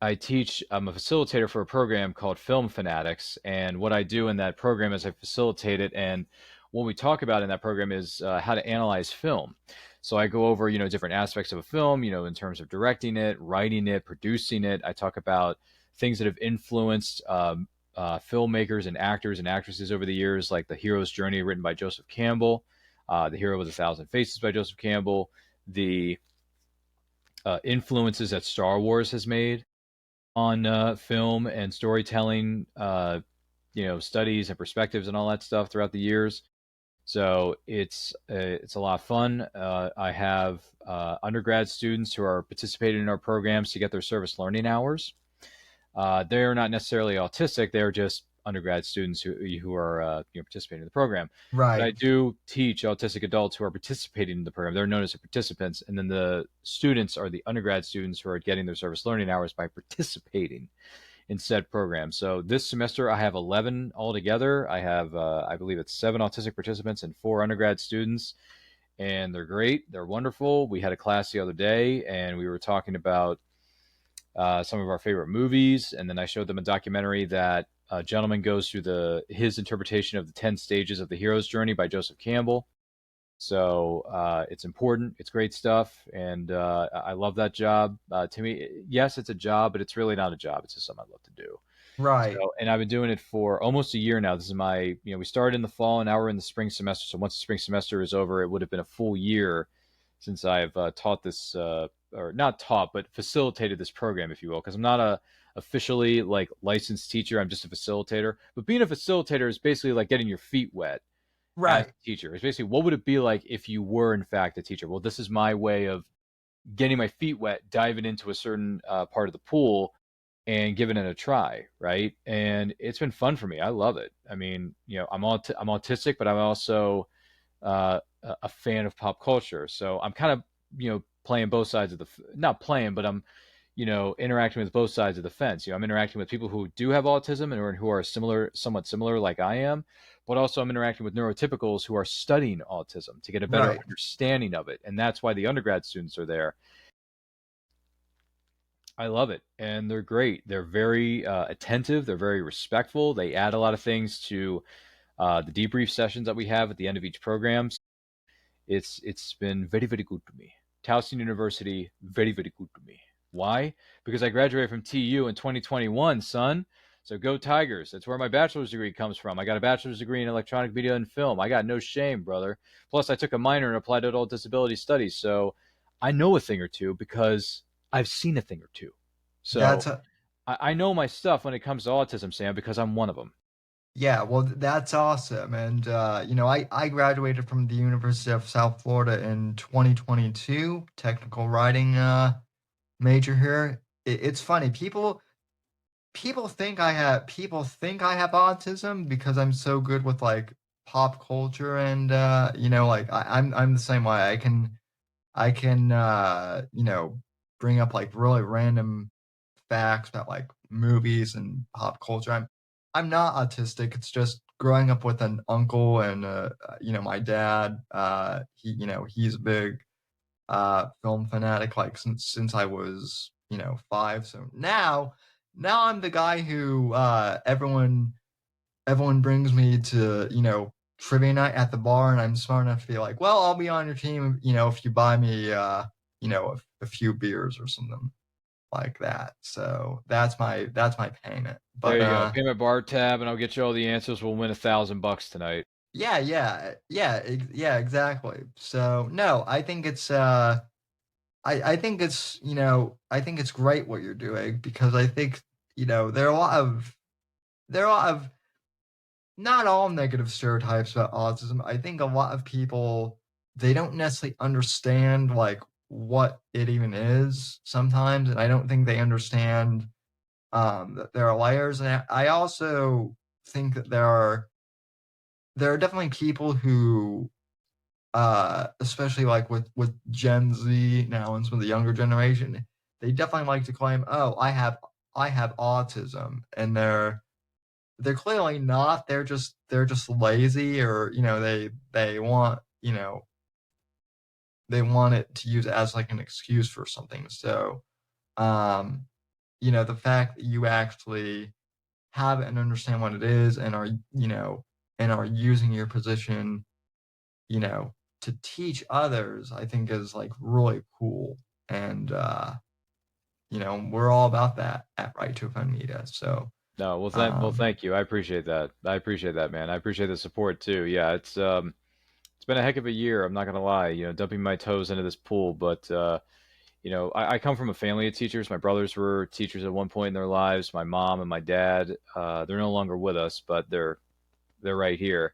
I'm a facilitator for a program called Film Fanatics. And what I do in that program is I facilitate it. And what we talk about in that program is how to analyze film. So I go over, different aspects of a film, in terms of directing it, writing it, producing it. I talk about things that have influenced filmmakers and actors and actresses over the years, like The Hero's Journey, written by Joseph Campbell, The Hero with a Thousand Faces by Joseph Campbell, the influences that Star Wars has made on film and storytelling, studies and perspectives and all that stuff throughout the years. So it's a lot of fun. I have undergrad students who are participating in our programs to get their service learning hours. They are not necessarily autistic; they are just undergrad students who are participating in the program. But I right, do teach autistic adults who are participating in the program. They're known as the participants, and then the students are the undergrad students who are getting their service learning hours by participating in said program. So this semester I have 11 altogether. I have, I believe it's 7 autistic participants and 4 undergrad students, and they're great. They're wonderful. We had a class the other day, and we were talking about some of our favorite movies, and then I showed them a documentary that a gentleman goes through his interpretation of the 10 stages of the hero's journey by Joseph Campbell. So it's important. It's great stuff, and I love that job. To me, yes, it's a job, but it's really not a job. It's just something I love to do. right, So, and I've been doing it for almost a year now. This is my, we started in the fall, and now we're in the spring semester. So once the spring semester is over, it would have been a full year since I've taught this, or not taught, but facilitated this program, if you will, because I'm not a officially like licensed teacher. I'm just a facilitator. But being a facilitator is basically like getting your feet wet as right, a teacher. It's basically, what would it be like if you were in fact a teacher? Well, this is my way of getting my feet wet, diving into a certain part of the pool and giving it a try, right? And it's been fun for me. I love it. I mean, I'm autistic, but I'm also a fan of pop culture. So I'm kind of, playing both sides of not playing, but I'm, interacting with both sides of the fence. I'm interacting with people who do have autism and who are somewhat similar, like I am, but also I'm interacting with neurotypicals who are studying autism to get a better right. understanding of it. And that's why the undergrad students are there. I love it, and they're great. They're very attentive. They're very respectful. They add a lot of things to the debrief sessions that we have at the end of each program. It's been very very good to me. Towson University, very very good to me. Why? Because I graduated from TU in 2021, son. So go Tigers. That's where my bachelor's degree comes from. I got a bachelor's degree in electronic media and film. I got no shame, brother. Plus, I took a minor in applied adult disability studies. So I know a thing or two because I've seen a thing or two. That's So I know my stuff when it comes to autism, Sam, because I'm one of them. Yeah, well, that's awesome. And, I graduated from the University of South Florida in 2022, technical writing major here. It's funny. People think I have autism because I'm so good with like pop culture and like I'm the same way. I can bring up like really random facts about like movies and pop culture. I'm not autistic. It's just growing up with an uncle and my dad. He's a big film fanatic like since I was 5. So now I'm the guy who everyone brings me to trivia night at the bar, and I'm smart enough to be like, well, I'll be on your team, if you buy me a few beers or something like that. So that's my payment. There But you go. Pay my bar tab, and I'll get you all the answers. We'll win $1,000 tonight. yeah, exactly. So no, I think it's great what you're doing because I think there are a lot of not all negative stereotypes about autism. I think a lot of people they don't necessarily understand like what it even is sometimes, and I don't think they understand that there are layers. And I also think that there are definitely people who especially like with Gen Z now and some of the younger generation, they definitely like to claim, "Oh, I have autism," and they're clearly not. They're just lazy, or they want it to use it as like an excuse for something. So, um, the fact that you actually have it and understand what it is and are using your position you know, to teach others, I think is like really cool. And we're all about that at Right to Offend Media. So No, um thank you. I appreciate that. I appreciate that, man. I appreciate the support too. Yeah, it's been a heck of a year. I'm not gonna lie. Dumping my toes into this pool, but I come from a family of teachers. My brothers were teachers at one point in their lives. My mom and my dad, they're no longer with us, but they're right here.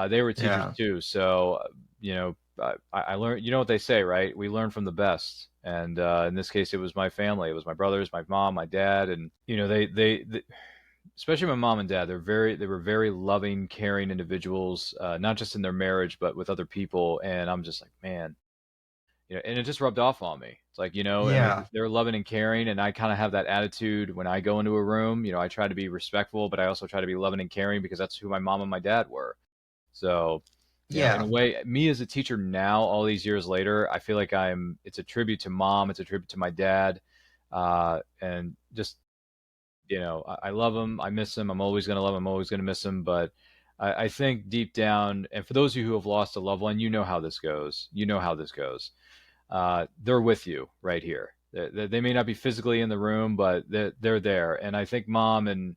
They were teachers yeah. too, so I learned. You know what they say, right? We learn from the best, and in this case, it was my family. It was my brothers, my mom, my dad, and they especially my mom and dad. They were very loving, caring individuals, not just in their marriage, but with other people. And I'm just like, man, and it just rubbed off on me. It's like, I mean, Yeah. they're loving and caring, and I kind of have that attitude when I go into a room. I try to be respectful, but I also try to be loving and caring because that's who my mom and my dad were. So, in a Yeah. way, me as a teacher now, all these years later, I feel like it's a tribute to mom, it's a tribute to my dad, and just, I love him, I miss him, I'm always going to love him, I'm always going to miss him, but I think deep down, and for those of you who have lost a loved one, you know how this goes. You know how this goes. They're with you right here. They may not be physically in the room, but they're there. And I think mom and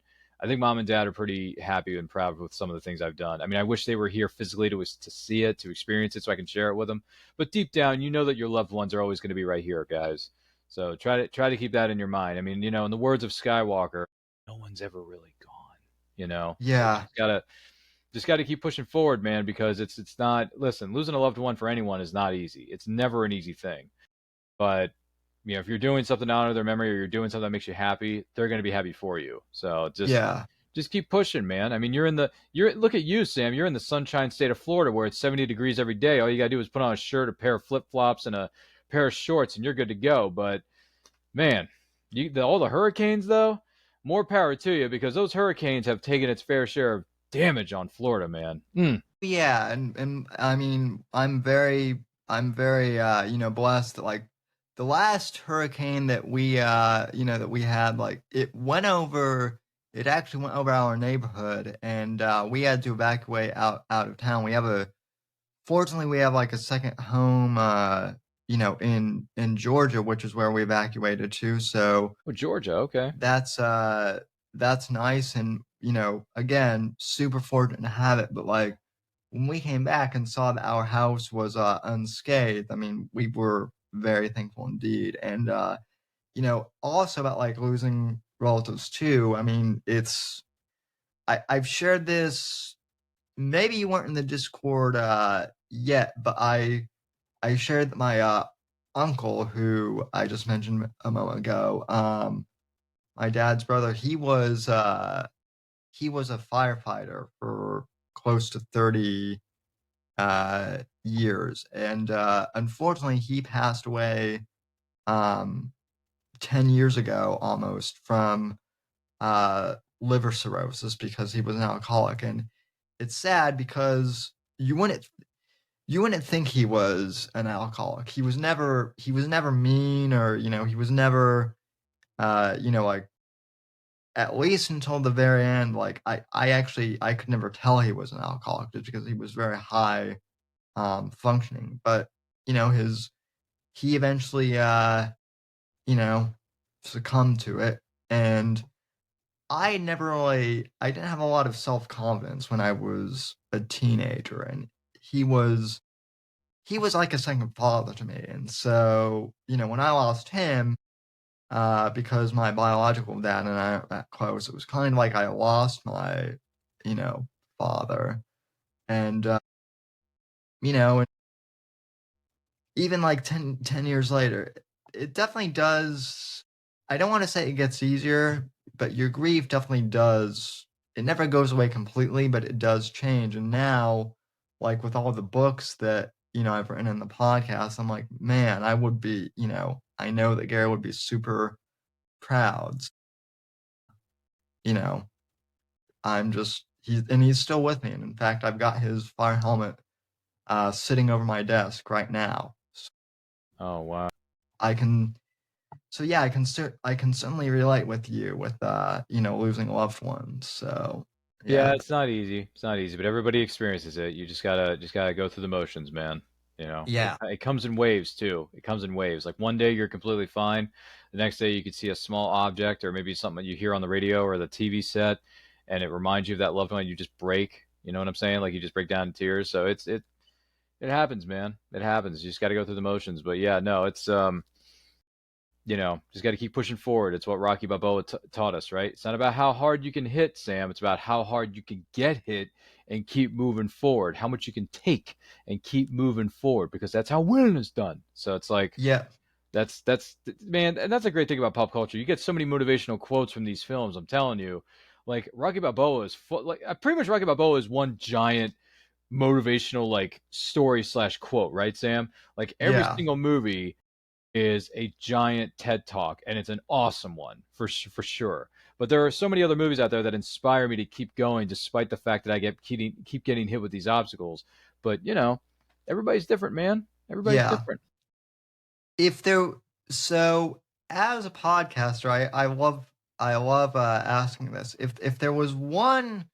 dad are pretty happy and proud with some of the things I've done. I mean, I wish they were here physically to see it, to experience it, so I can share it with them. But deep down, you know that your loved ones are always going to be right here, guys. So try to keep that in your mind. I mean, in the words of Skywalker, no one's ever really gone. So Yeah. just got to keep pushing forward, man, because it's not. Listen, losing a loved one for anyone is not easy. It's never an easy thing. But if you're doing something to honor their memory, or you're doing something that makes you happy, they're going to be happy for you. So Yeah. just keep pushing, man. I mean, look at you, Sam. You're in the sunshine state of Florida where it's 70 degrees every day. All you got to do is put on a shirt, a pair of flip flops, and a pair of shorts, and you're good to go. But man, all the hurricanes though, more power to you, because those hurricanes have taken its fair share of damage on Florida, man. Yeah, and I mean, I'm very blessed that like the last hurricane that we that we had, like, it actually went over our neighborhood, and we had to evacuate out of town. Fortunately, we have, like, a second home, in Georgia, which is where we evacuated to, so Oh, Georgia. Okay. that's nice, and, again, super fortunate to have it, but, like, when we came back and saw that our house was, unscathed, I mean, we were very thankful indeed, and, also about, like, losing relatives too, I mean, I've shared this. Maybe you weren't in the Discord, yet, but I shared that my, uncle, who I just mentioned a moment ago, my dad's brother, he was a firefighter for close to 30, years, and, unfortunately, he passed away, um, 10 years ago almost from, liver cirrhosis because he was an alcoholic, and it's sad because you wouldn't think he was an alcoholic. He was never mean, or, he was never, like, at least until the very end, like, I could never tell he was an alcoholic just because he was very high, functioning, but, his he eventually, you know, succumbed to it, and I didn't have a lot of self-confidence when I was a teenager, and he was he was like a second father to me, and so, when I lost him, because my biological dad and I aren't that close, it was kind of like I lost my, you know, father, and, and even like ten years later, it definitely does. I don't wanna say it gets easier, but your grief definitely does. It never goes away completely, but it does change, and now, like, with all the books that, I've written in the podcast, I'm like, "Man, I would be," I know that Gary would be super proud. You know, he's still with me, and in fact, I've got his fire helmet, sitting over my desk right now. Oh wow. I can So yeah, I can certainly relate with you with, losing loved ones, so, Yeah, yeah. it's not easy. It's not easy, but everybody experiences it. You just gotta go through the motions, man. Yeah. It comes in waves too. It comes in waves. Like one day you're completely fine. The next day you could see a small object or maybe something that you hear on the radio or the TV set, and it reminds you of that loved one. You just break. You know what I'm saying? Like you just break down in tears. So it happens, man. It happens. You just got to go through the motions. But yeah, no, it's just got to keep pushing forward. It's what Rocky Balboa taught us, right? It's not about how hard you can hit, Sam. It's about how hard you can get hit and keep moving forward. How much you can take and keep moving forward, because that's how winning is done. So it's like Yeah. that's man, and that's a great thing about pop culture. You get so many motivational quotes from these films. I'm telling you, like Rocky Balboa is pretty much Rocky Balboa is one giant motivational like story slash quote, right, Sam? Like every Yeah. single movie is a giant TED talk, and it's an awesome one for sure. But there are so many other movies out there that inspire me to keep going, despite the fact that I keep getting hit with these obstacles. But everybody's different, man. Everybody's Yeah. different. If there So, as a podcaster, I love, asking this. If there was one,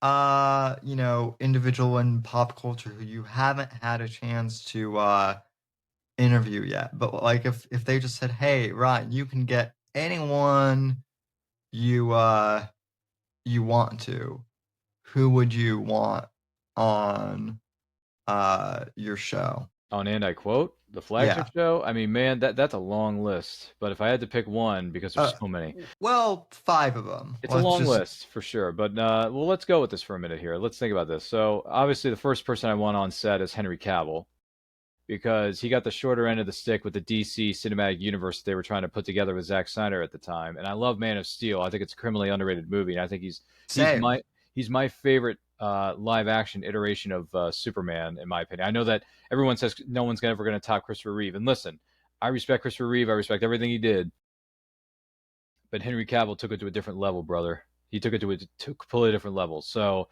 individual in pop culture who you haven't had a chance to, interview yet, but, like, if they just said, "Hey, Ryan, you can get anyone you, you want to," who would you want on, your show? And I quote the flagship Yeah. show. I mean, man, that's a long list. But if I had to pick one, because there's Uh, so many, well, 5 of them. it's a Let's long just list for sure. But well, let's go with this for a minute here. Let's think about this. So obviously, the first person I want on set is Henry Cavill, because he got the shorter end of the stick with the DC cinematic universe that they were trying to put together with Zack Snyder at the time. And I love Man of Steel. I think it's a criminally underrated movie, and I think he's same. my favorite live action iteration of Superman, in my opinion. I know that everyone says no one's ever going to top Christopher Reeve, and listen, I respect Christopher Reeve. I respect everything he did, but Henry Cavill took it to a different level, brother. He took it to a completely different level. So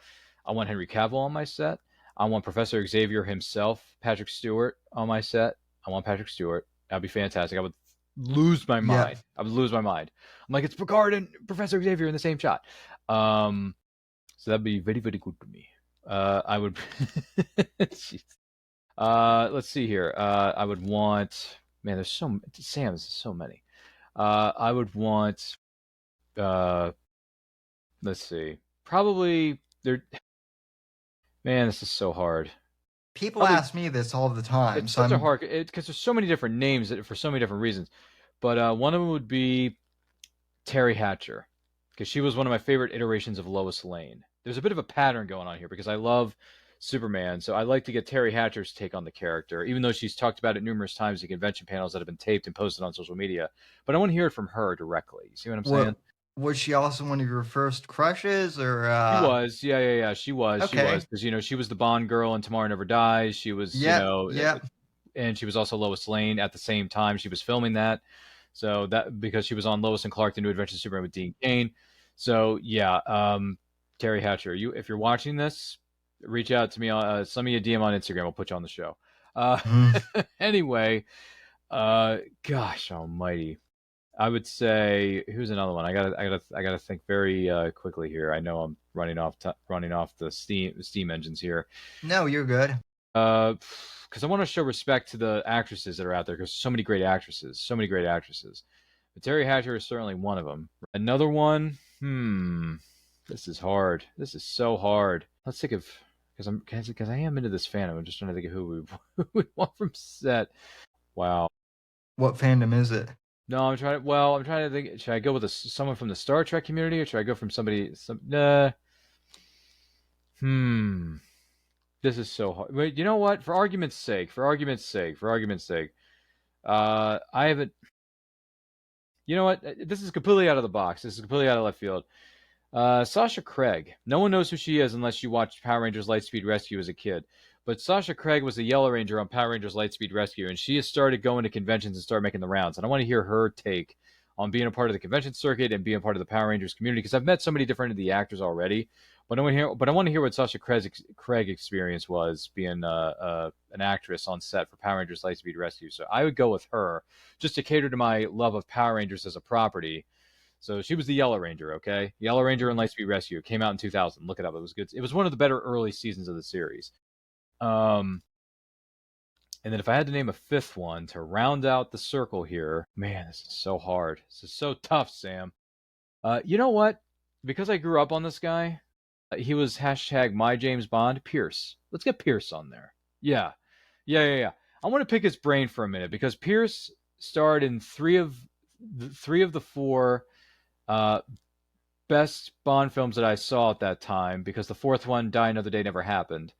I want Henry Cavill on my set. I want Professor Xavier himself, Patrick Stewart, on my set. I want Patrick Stewart. That'd be fantastic. I would lose my mind. I would lose my mind. I'm like, it's Picard and Professor Xavier in the same shot. So that'd be very, very good to me. I would. Let's see here. I would want. Man, there's so Sam. There's so many. I would want. Let's see. Probably there. Man, this is so hard. People ask me this all the time. It's such a hard because there's so many different names for so many different reasons. But one of them would be Terry Hatcher, because she was one of my favorite iterations of Lois Lane. There's a bit of a pattern going on here because I love Superman, so I like to get Terry Hatcher's take on the character, even though she's talked about it numerous times in convention panels that have been taped and posted on social media. But I want to hear it from her directly. You see what I'm saying? Was she also one of your first crushes, or She was, yeah. She was, okay. because she was the Bond girl in Tomorrow Never Dies. She was, and she was also Lois Lane at the same time. She was filming that, so that because she was on Lois and Clark: The New Adventures of Superman with Dean Cain. So yeah, Terry Hatcher, if you're watching this, reach out to me. Send me a DM on Instagram. I'll put you on the show. Anyway, gosh almighty. I would say, who's another one? I gotta think very quickly here. I know I'm running off the steam engines here. No, you're good. Because I want to show respect to the actresses that are out there, because so many great actresses. But Terry Hatcher is certainly one of them. Another one, this is hard. This is so hard. Let's think of, because I am into this fandom. I'm just trying to think of who we want from set. Wow. What fandom is it? No, I'm trying to think. Should I go with someone from the Star Trek community, or should I go from somebody? This is so hard. Wait, you know what? For argument's sake, I haven't. You know what? This is completely out of the box. This is completely out of left field. Sasha Craig. No one knows who she is unless you watched Power Rangers Lightspeed Rescue as a kid. But Sasha Craig was the Yellow Ranger on Power Rangers Lightspeed Rescue, and she has started going to conventions and started making the rounds. And I want to hear her take on being a part of the convention circuit and being a part of the Power Rangers community, because I've met so many different of the actors already. But I want to hear what Sasha Craig's experience was being an actress on set for Power Rangers Lightspeed Rescue. So I would go with her just to cater to my love of Power Rangers as a property. So she was the Yellow Ranger, okay? Yellow Ranger and Lightspeed Rescue. It came out in 2000. Look it up. It was good. It was one of the better early seasons of the series. And then if I had to name a fifth one to round out the circle here, man, this is so hard. This is so tough, Sam. You know what? Because I grew up on this guy, he was #MyJamesBond, Pierce. Let's get Pierce on there. Yeah. I want to pick his brain for a minute, because Pierce starred in three of the four best Bond films that I saw at that time, because the fourth one, Die Another Day, never happened.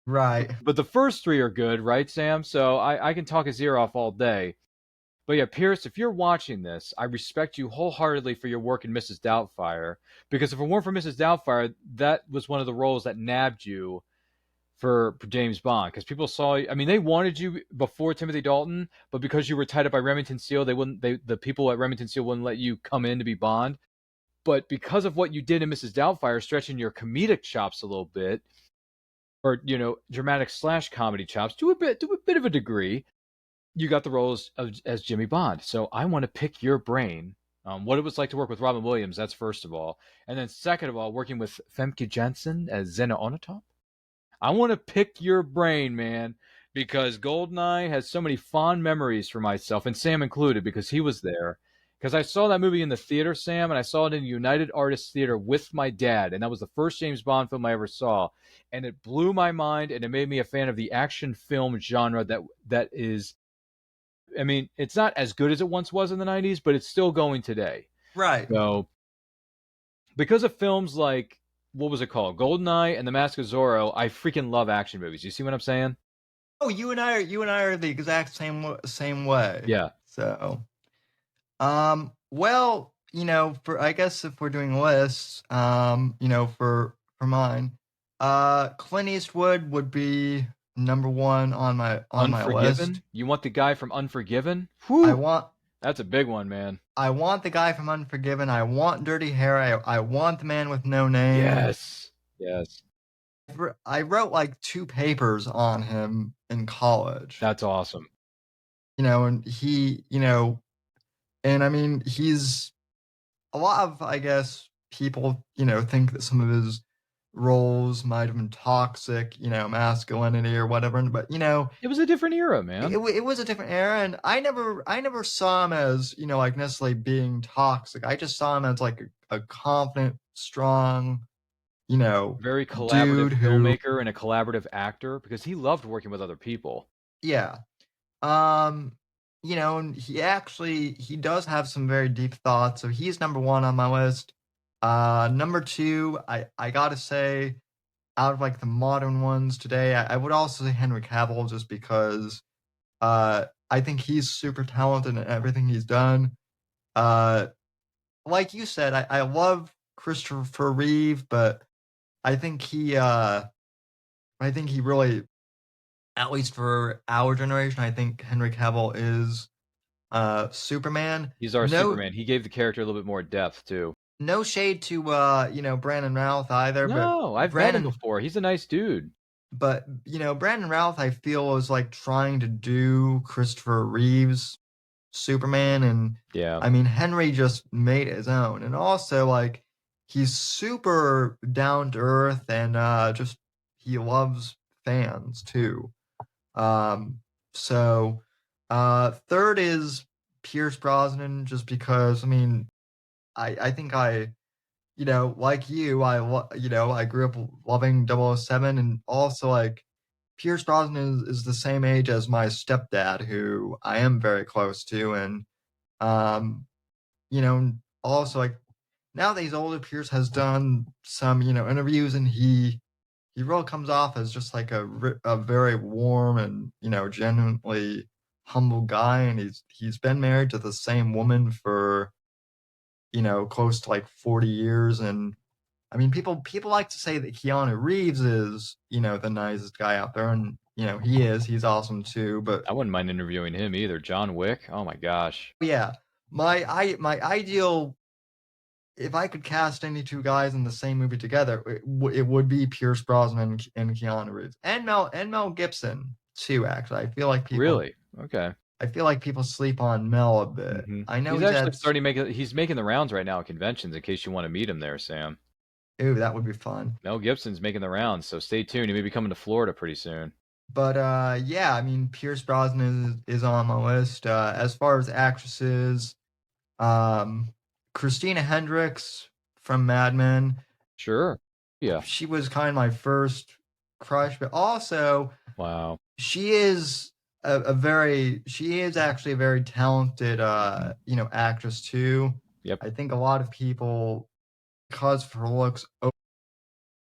Right. But the first three are good, right, Sam? So I can talk his ear off all day. But yeah, Pierce, if you're watching this, I respect you wholeheartedly for your work in Mrs. Doubtfire, because if it weren't for Mrs. Doubtfire, that was one of the roles that nabbed you for James Bond, because people saw you. I mean, they wanted you before Timothy Dalton, but because you were tied up by Remington Steele, the people at Remington Steele wouldn't let you come in to be Bond. But because of what you did in Mrs. Doubtfire, stretching your comedic chops a little bit, or dramatic / comedy chops to a bit of a degree, you got the roles as Jimmy Bond. So I want to pick your brain on what it was like to work with Robin Williams. That's first of all, and then second of all, working with Femke Janssen as Xena Onatopp. I want to pick your brain, man, because GoldenEye has so many fond memories for myself, and Sam included, because he was there. Because I saw that movie in the theater, Sam, and I saw it in the United Artists Theater with my dad, and that was the first James Bond film I ever saw, and it blew my mind, and it made me a fan of the action film genre that is, I mean, it's not as good as it once was in the 90s, but it's still going today. Right. So, because of films like, what was it called? GoldenEye and The Mask of Zorro, I freaking love action movies. You see what I'm saying? Oh, you and I are the exact same way. Yeah. So, well, I guess if we're doing lists, for mine, Clint Eastwood would be number one on my list. You want the guy from Unforgiven? Whew. That's a big one, man. I want the guy from Unforgiven. I want Dirty Harry. I want the man with no name. Yes. I wrote like 2 papers on him in college. That's awesome. and and I mean, he's a lot of, I guess, people, think that some of his roles might have been toxic, masculinity or whatever. But It was a different era, man. it was a different era, and I never saw him as like necessarily being toxic. I just saw him as like a confident, strong, Very collaborative dude who, filmmaker and a collaborative actor because he loved working with other people. yeah, um, and he does have some very deep thoughts. So he's number one on my list. Number two, I gotta say, out of like the modern ones today, I would also say Henry Cavill, just because I think he's super talented in everything he's done. Uh, like you said, I love Christopher Reeve, but I think he really, at least for our generation, I think Henry Cavill is Superman. He's our No, Superman. He gave the character a little bit more depth too. no shade to Brandon Routh either, but No, I've met him Brandon, before. He's a nice dude. but Brandon Routh, I feel, is like trying to do Christopher Reeve's Superman, and Yeah. I mean, Henry just made his own, and also like he's super down to earth, and just he loves fans too. Um, so third is Pierce Brosnan, just because I mean, I think like you, I grew up loving 007, and also like Pierce Brosnan is the same age as my stepdad, who I am very close to, and um, also like now that he's older, Pierce has done some, interviews, and he really comes off as just like a very warm and genuinely humble guy, and he's been married to the same woman for close to like 40 years, and I mean, people like to say that Keanu Reeves is, the nicest guy out there, and he is. He's awesome too. But I wouldn't mind interviewing him either. John Wick. Oh my gosh. yeah, my ideal, if I could cast any two guys in the same movie together, it would be Pierce Brosnan and Keanu Reeves, and Mel Gibson too. Actually, Really? Okay. I feel like people sleep on Mel a bit. I know He's he's actually had. starting to make. He's making the rounds right now at conventions. In case you want to meet him there, Sam. Ooh, that would be fun. Mel Gibson's making the rounds, so stay tuned. He may be coming to Florida pretty soon. But yeah, I mean, Pierce Brosnan is on my list. As far as actresses, um, Christina Hendricks from Mad Men. Sure. Yeah. She was kind of my first crush, but also Wow. she is she is actually a very talented actress too. Yep. I think a lot of people, because of her looks,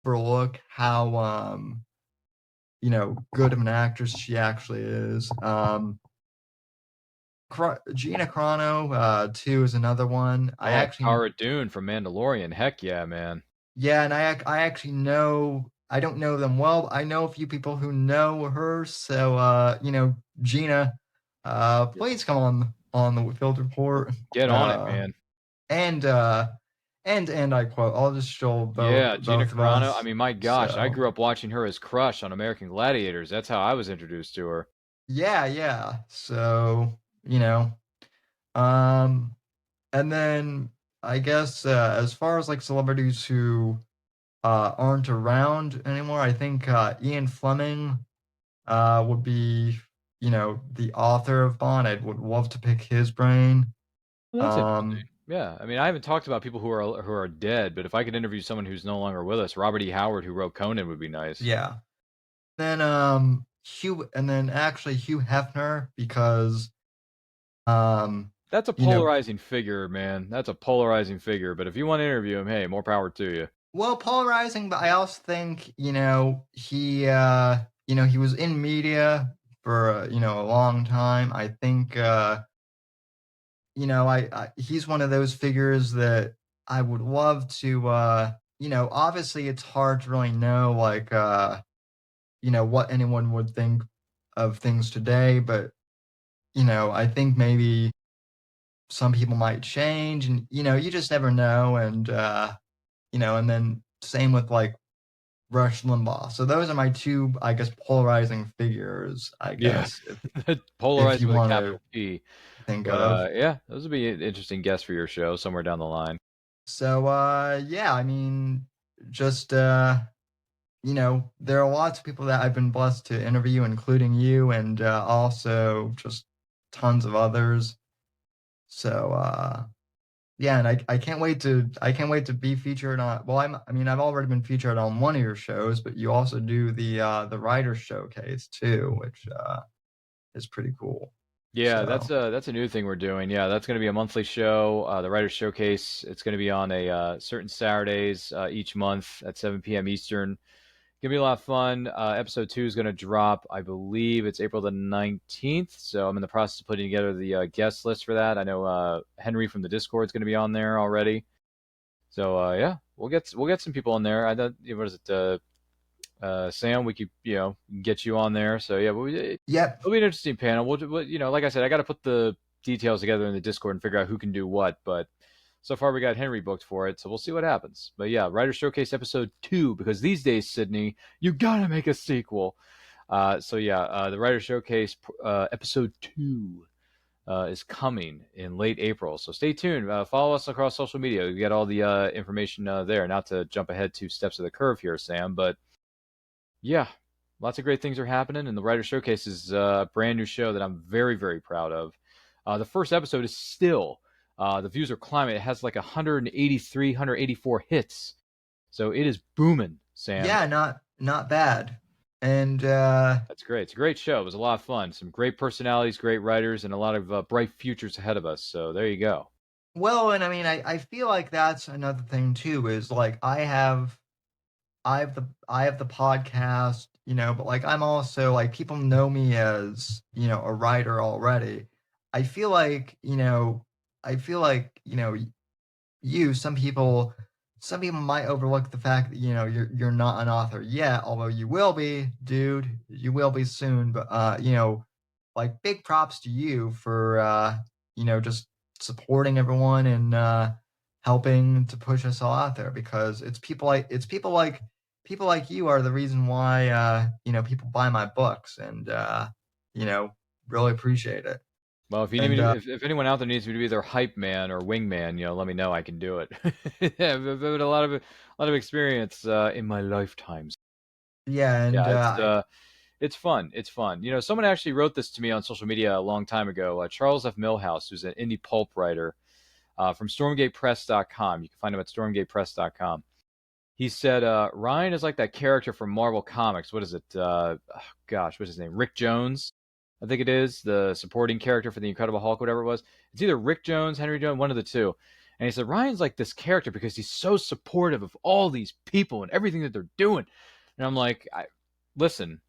overlook how good of an actress she actually is. Gina Carano too is another one. Cara Dune from Mandalorian. Heck yeah, man. Yeah, and I actually know, I don't know them well, but I know a few people who know her. So Gina, please come on the Whitfield Report. Get on it, man. And I quote, I'll just show both. Yeah, Gina both of Carano. us. I mean, my gosh, I So, grew up watching her as Crush on American Gladiators. That's how I was introduced to her. yeah. So, um, and then I guess as far as like celebrities who aren't around anymore, I think Ian Fleming would be, the author of Bond. I would love to pick his brain. Well, that's interesting. Yeah, I mean, I haven't talked about people who are dead, but if I could interview someone who's no longer with us, Robert E. Howard, who wrote Conan, would be nice. Yeah. Then Hugh Hefner, because that's a polarizing figure, man. That's a polarizing figure. But if you want to interview him, hey, more power to you. Well, polarizing, but I also think he he was in media for a long time. I think he's one of those figures that I would love to obviously it's hard to really know like what anyone would think of things today, but I think maybe some people might change, and you just never know, and and then same with like Rush Limbaugh. So those are my two, I guess, polarizing figures, I Yeah, guess, if polarized you with a want to capital P. think But of. yeah, those would be an interesting guests for your show somewhere down the line. So yeah, I mean, just there are lots of people that I've been blessed to interview, including you, and also just tons of others. So yeah, and I can't wait to be featured on. Well, I mean, I've already been featured on one of your shows, but you also do the writer showcase too, which is pretty cool. Yeah, So that's a new thing we're doing. Yeah, that's going to be a monthly show, the Writers Showcase. It's going to be on a certain Saturdays each month at 7 p.m. Eastern. Gonna be a lot of fun. Episode 2 is going to drop, I believe it's April the 19th. So I'm in the process of putting together the guest list for that. I know Henry from the Discord is going to be on there already. So yeah, we'll get some people on there. I don't. What is it? Sam, we could get you on there. So yeah, yep, it'll be an interesting panel. Like I said, I got to put the details together in the Discord and figure out who can do what. But so far, we got Henry booked for it, so we'll see what happens. But yeah, Writer Showcase episode 2, because these days, Sydney, you gotta make a sequel. So yeah, the Writer Showcase episode 2 is coming in late April. So stay tuned. Follow us across social media. You get all the information there. Not to jump ahead 2 steps of the curve here, Sam, but yeah, lots of great things are happening, and the Writer Showcase is a brand new show that I'm very, very proud of. The first episode is still, the views are climbing. It has like 183, 184 hits. So it is booming, Sam. yeah, not bad, and That's great. It's a great show. It was a lot of fun. Some great personalities, great writers, and a lot of bright futures ahead of us. So there you go. well, and I mean, I feel like that's another thing too. Is like I have the podcast, but like I'm also like people know me as, a writer already. I feel like, you some people might overlook the fact that, you're not an author yet, although you will be, dude. You will be soon, but like big props to you for just supporting everyone and helping to push us all out there, because people like you are the reason why people buy my books, and you know really appreciate it. Well, if you need me And to, if anyone out there needs me to be their hype man or wingman, let me know. I can do it. Yeah, I've had a lot of experience in my lifetimes. yeah, and Yeah, it's fun. It's fun. Someone actually wrote this to me on social media a long time ago. Charles F. Millhouse, who's an indie pulp writer from StormgatePress.com. You can find him at StormgatePress.com. He said Ryan is like that character from Marvel Comics. What is it? Gosh, what's his name? Rick Jones, I think it is, the supporting character for the Incredible Hulk, whatever it was. It's either Rick Jones, Henry Jones, one of the two. And he said Ryan's like this character because he's so supportive of all these people and everything that they're doing. And I'm like, listen,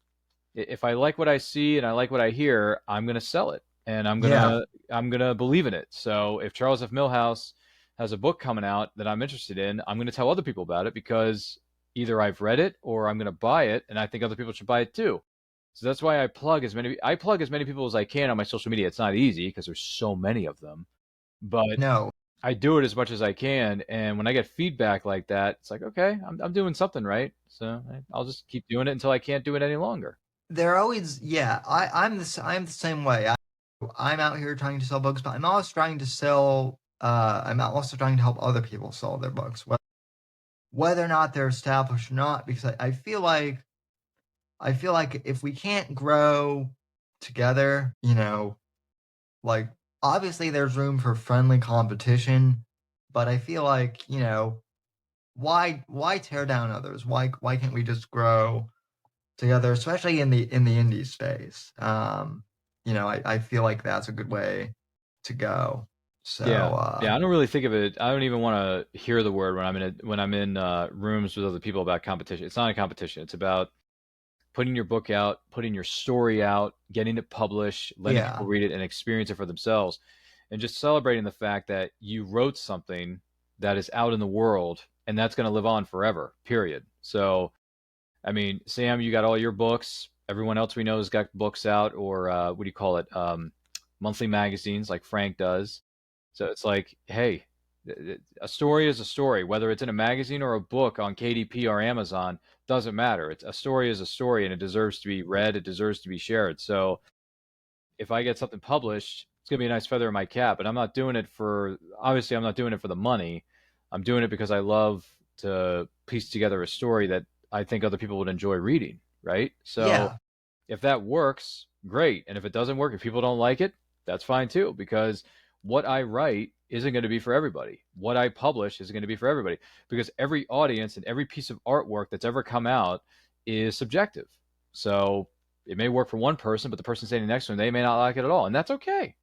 if I like what I see and I like what I hear, I'm gonna sell it, and yeah, I'm gonna believe in it. So if Charles F. Millhouse has a book coming out that I'm interested in, I'm gonna tell other people about it, because either I've read it or I'm gonna buy it, and I think other people should buy it too. So that's why I plug as many people as I can on my social media. It's not easy because there's so many of them, but no, I do it as much as I can. And when I get feedback like that, it's like, okay, I'm doing something right. So I'll just keep doing it until I can't do it any longer. they're always, yeah. I'm the same way. I'm out here trying to sell books, but I'm also trying to sell. I'm also trying to help other people sell their books, whether or not they're established or not, because I feel like if we can't grow together, like obviously there's room for friendly competition, but I feel like, why tear down others? Why can't we just grow together, especially in the indie space? I feel like that's a good way to go. So Yeah, yeah. I don't really think of it. I don't even want to hear the word when I'm in rooms with other people about competition. It's not a competition. It's about putting your book out, putting your story out, getting it published, letting people yeah, read it and experience it for themselves, and just celebrating the fact that you wrote something that is out in the world and that's going to live on forever. Period. So, I mean, Sam, you got all your books. Everyone else we know has got books out, or what do you call it? Monthly magazines like Frank does. So it's like, hey, A story is a story, whether it's in a magazine or a book on KDP or Amazon, doesn't matter. It's a story is a story, and it deserves to be read. It deserves to be shared. So if I get something published, it's gonna be a nice feather in my cap. And I'm not doing it for obviously I'm not doing it for the money. I'm doing it because I love to piece together a story that I think other people would enjoy reading, right? So Yeah. if that works, great. And if it doesn't work, if people don't like it, that's fine too, because what I write isn't going to be for everybody. What I publish isn't going to be for everybody, because every audience and every piece of artwork that's ever come out is subjective. So it may work for one person, but the person standing next to them, they may not like it at all. And that's okay.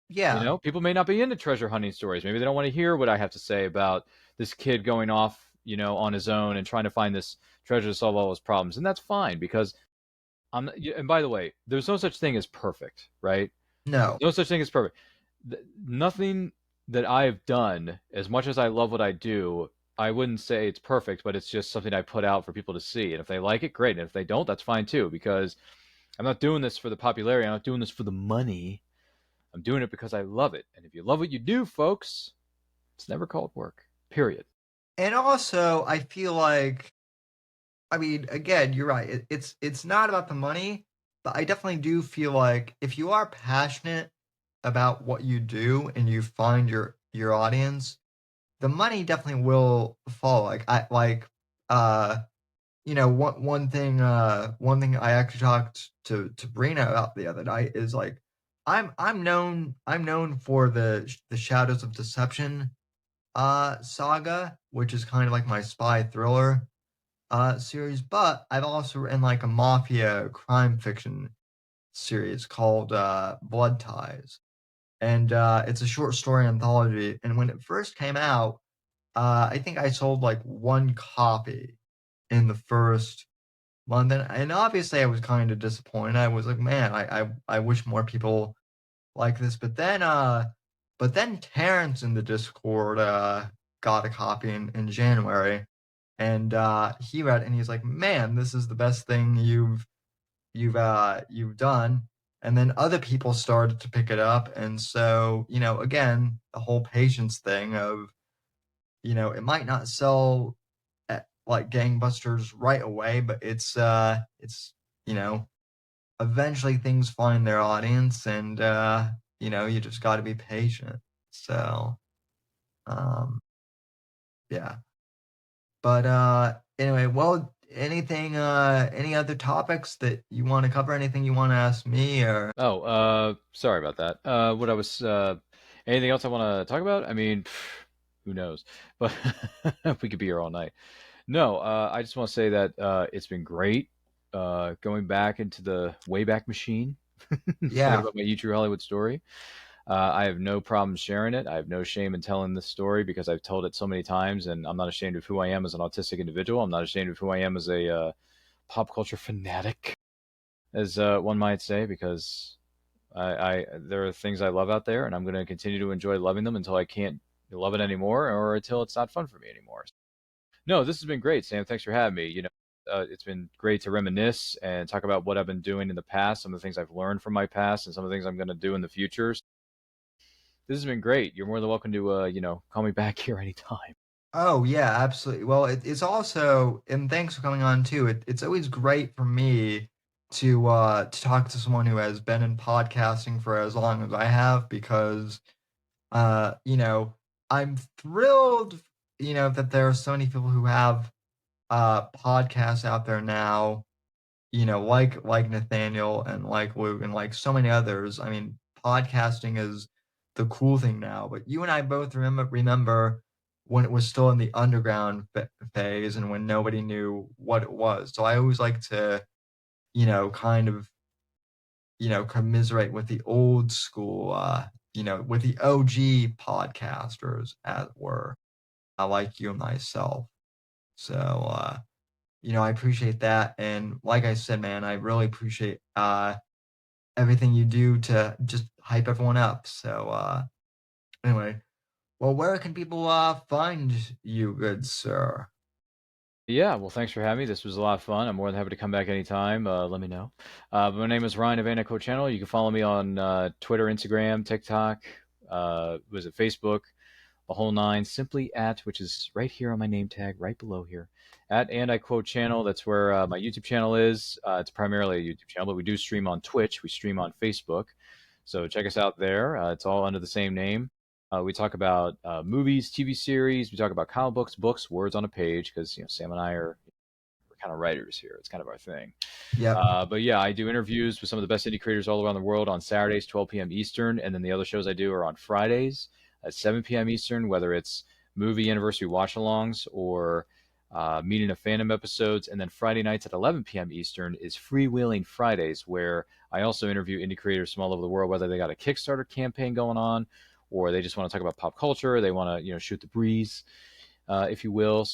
You Yeah. know, people may not be into treasure hunting stories. Maybe they don't want to hear what I have to say about this kid going off, on his own and trying to find this treasure to solve all his problems. And that's fine, because and by the way, there's no such thing as perfect, right? No. No such thing as perfect. Nothing that I've done, as much as I love what I do, I wouldn't say it's perfect, but it's just something I put out for people to see. And if they like it, great. And if they don't, that's fine too, because I'm not doing this for the popularity. I'm not doing this for the money. I'm doing it because I love it. And if you love what you do, folks, it's never called work, period. And also, I feel like, I mean, again, you're right. It's not about the money, but I definitely do feel like if you are passionate about what you do and you find your audience, the money definitely will follow. Uh one thing I actually talked to Brina about the other night is like I'm known for the Shadows of Deception saga, which is kind of like my spy thriller series, but I've also written like a mafia crime fiction series called Blood Ties. And it's a short story anthology. And when it first came out, I think I sold like one copy in the first month, and obviously I was kind of disappointed. I was like, man, I wish more people like this. But then Terrence in the Discord got a copy in January, and he read it and he's like, man, this is the best thing you've done. And then other people started to pick it up, and so again, the whole patience thing of it might not sell at, like gangbusters right away, but it's you know eventually things find their audience, and you just got to be patient. So um yeah, but anyway, well, any other topics that you want to cover, anything you want to ask me, or Oh, sorry about that. What I was, anything else I want to talk about? I mean, who knows? But we could be here all night. No, I just want to say that it's been great going back into the Wayback Machine, talking yeah. about my You True Hollywood story. I have no problem sharing it. I have no shame in telling this story because I've told it so many times, and I'm not ashamed of who I am as an autistic individual. I'm not ashamed of who I am as a pop culture fanatic, as one might say, because there are things I love out there, and I'm going to continue to enjoy loving them until I can't love it anymore, or until it's not fun for me anymore. No, this has been great, Sam. Thanks for having me. It's been great to reminisce and talk about what I've been doing in the past, some of the things I've learned from my past, and some of the things I'm going to do in the future. This has been great. You're more than welcome to, call me back here anytime. Oh yeah, absolutely. Well, it's also, and thanks for coming on too. It's always great for me to talk to someone who has been in podcasting for as long as I have, because uh, you know, I'm thrilled, that there are so many people who have podcasts out there now, like Nathaniel and like Luke and like so many others. I mean, podcasting is the cool thing now, but you and I both remember when it was still in the underground phase and when nobody knew what it was. So I always like to, kind of, commiserate with the old school, with the OG podcasters, as it were, like you and myself. So, I appreciate that. And like I said, man, I really appreciate everything you do to just hype everyone up. So anyway, well, where can people find you, good sir? Yeah, well, thanks for having me. This was a lot of fun. I'm more than happy to come back anytime. Let me know. My name is Ryan of Anaco Channel. You can follow me on Twitter, Instagram, TikTok, was it Facebook? the whole nine, simply at, which is right here on my name tag, right below here, at And I Quote channel. That's where my YouTube channel is. It's primarily a YouTube channel, but we do stream on Twitch. We stream on Facebook. So check us out there. It's all under the same name. We talk about movies, TV series. We talk about comic books, words on a page, because Sam and I we're kind of writers here. It's kind of our thing. Yep. But yeah, I do interviews with some of the best indie creators all around the world on Saturdays, 12 p.m. Eastern, and then the other shows I do are on Fridays at 7 p.m. Eastern, whether it's movie anniversary watch-alongs or meeting of fandom episodes. And then Friday nights at 11 p.m. Eastern is Freewheeling Fridays, where I also interview indie creators from all over the world, whether they got a Kickstarter campaign going on or they just want to talk about pop culture. They want to, shoot the breeze, if you will.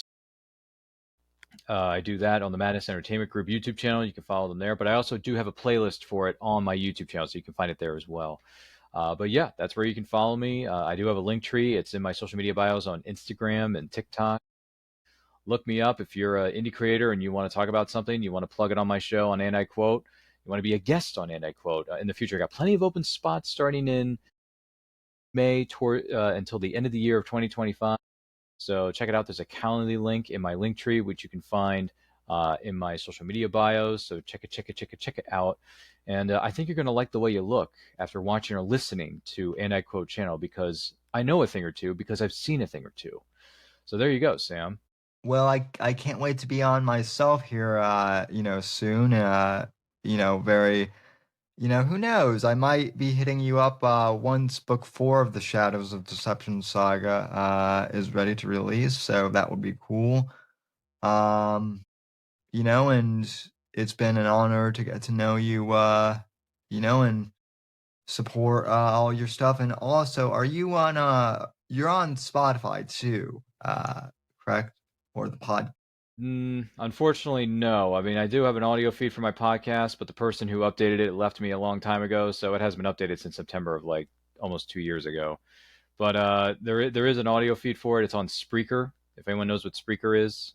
I do that on the Madness Entertainment Group YouTube channel. You can follow them there. But I also do have a playlist for it on my YouTube channel, so you can find it there as well. But yeah, that's where you can follow me. I do have a link tree. It's in my social media bios on Instagram and TikTok. Look me up if you're an indie creator and you want to talk about something, you want to plug it on my show on And I Quote, you want to be a guest on And I Quote in the future. I got plenty of open spots starting in May until the end of the year of 2025. So check it out. There's a Calendly link in my link tree, which you can find in my social media bios. So check it out. And I think you're going to like the way you look after watching or listening to And I Quote channel, because I know a thing or two, because I've seen a thing or two. So there you go, Sam. Well, I can't wait to be on myself here, soon. Very, who knows? I might be hitting you up once book 4 of the Shadows of Deception saga is ready to release, so that would be cool. And it's been an honor to get to know you, and support all your stuff. And also, are you on? You're on Spotify too, correct? Or the pod? Unfortunately, no. I mean, I do have an audio feed for my podcast, but the person who updated it left me a long time ago, so it hasn't been updated since September of almost 2 years ago. But there is an audio feed for it. It's on Spreaker. If anyone knows what Spreaker is,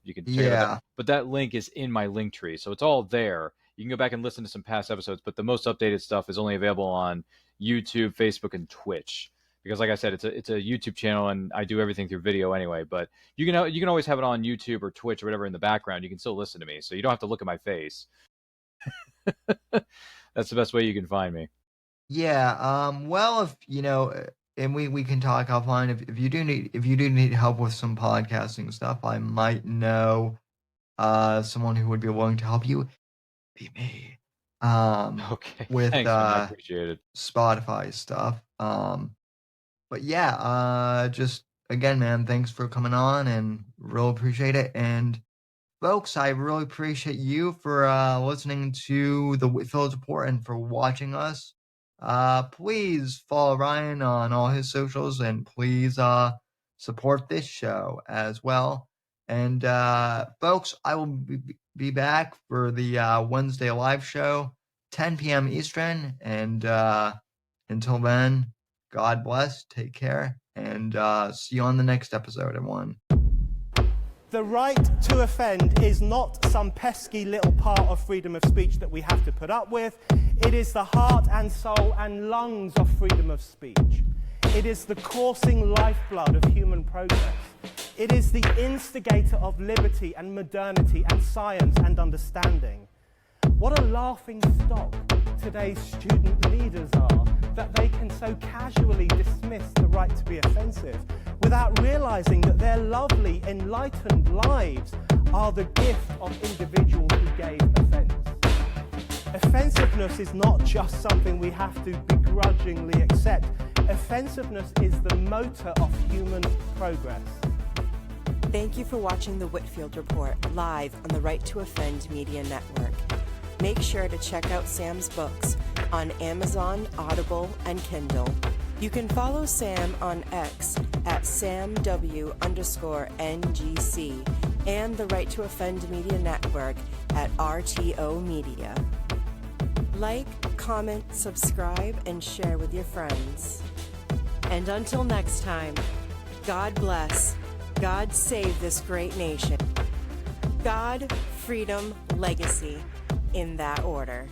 you can check it out. But that link is in my link tree, so it's all there. You can go back and listen to some past episodes, but the most updated stuff is only available on YouTube, Facebook, and Twitch. Because, like I said, it's a YouTube channel, and I do everything through video anyway. But you can always have it on YouTube or Twitch or whatever in the background. You can still listen to me, so you don't have to look at my face. That's the best way you can find me. Yeah. Well, if and we can talk offline. If you do need help with some podcasting stuff, I might know someone who would be willing to help you. Be me. Okay. With Thanks, man. I appreciate it. Spotify stuff. But yeah, just again, man, thanks for coming on, and really appreciate it. And folks, I really appreciate you for listening to the Whitfield Report and for watching us. Please follow Ryan on all his socials, and please support this show as well. And folks, I will be back for the Wednesday live show, 10 p.m. Eastern. And until then, God bless, take care, and see you on the next episode, everyone. The right to offend is not some pesky little part of freedom of speech that we have to put up with. It is the heart and soul and lungs of freedom of speech. It is the coursing lifeblood of human progress. It is the instigator of liberty and modernity and science and understanding. What a laughing stock today's student leaders are, that they can so casually dismiss the right to be offensive without realizing that their lovely, enlightened lives are the gift of individuals who gave offense. Offensiveness is not just something we have to begrudgingly accept. Offensiveness is the motor of human progress. Thank you for watching the Whitfield Report live on the Right to Offend Media Network. Make sure to check out Sam's books on Amazon, Audible, and Kindle. You can follow Sam on X at SamW_NGC and the Right to Offend Media Network at RTO Media. Like, comment, subscribe, and share with your friends. And until next time, God bless, God save this great nation. God, freedom, legacy, in that order.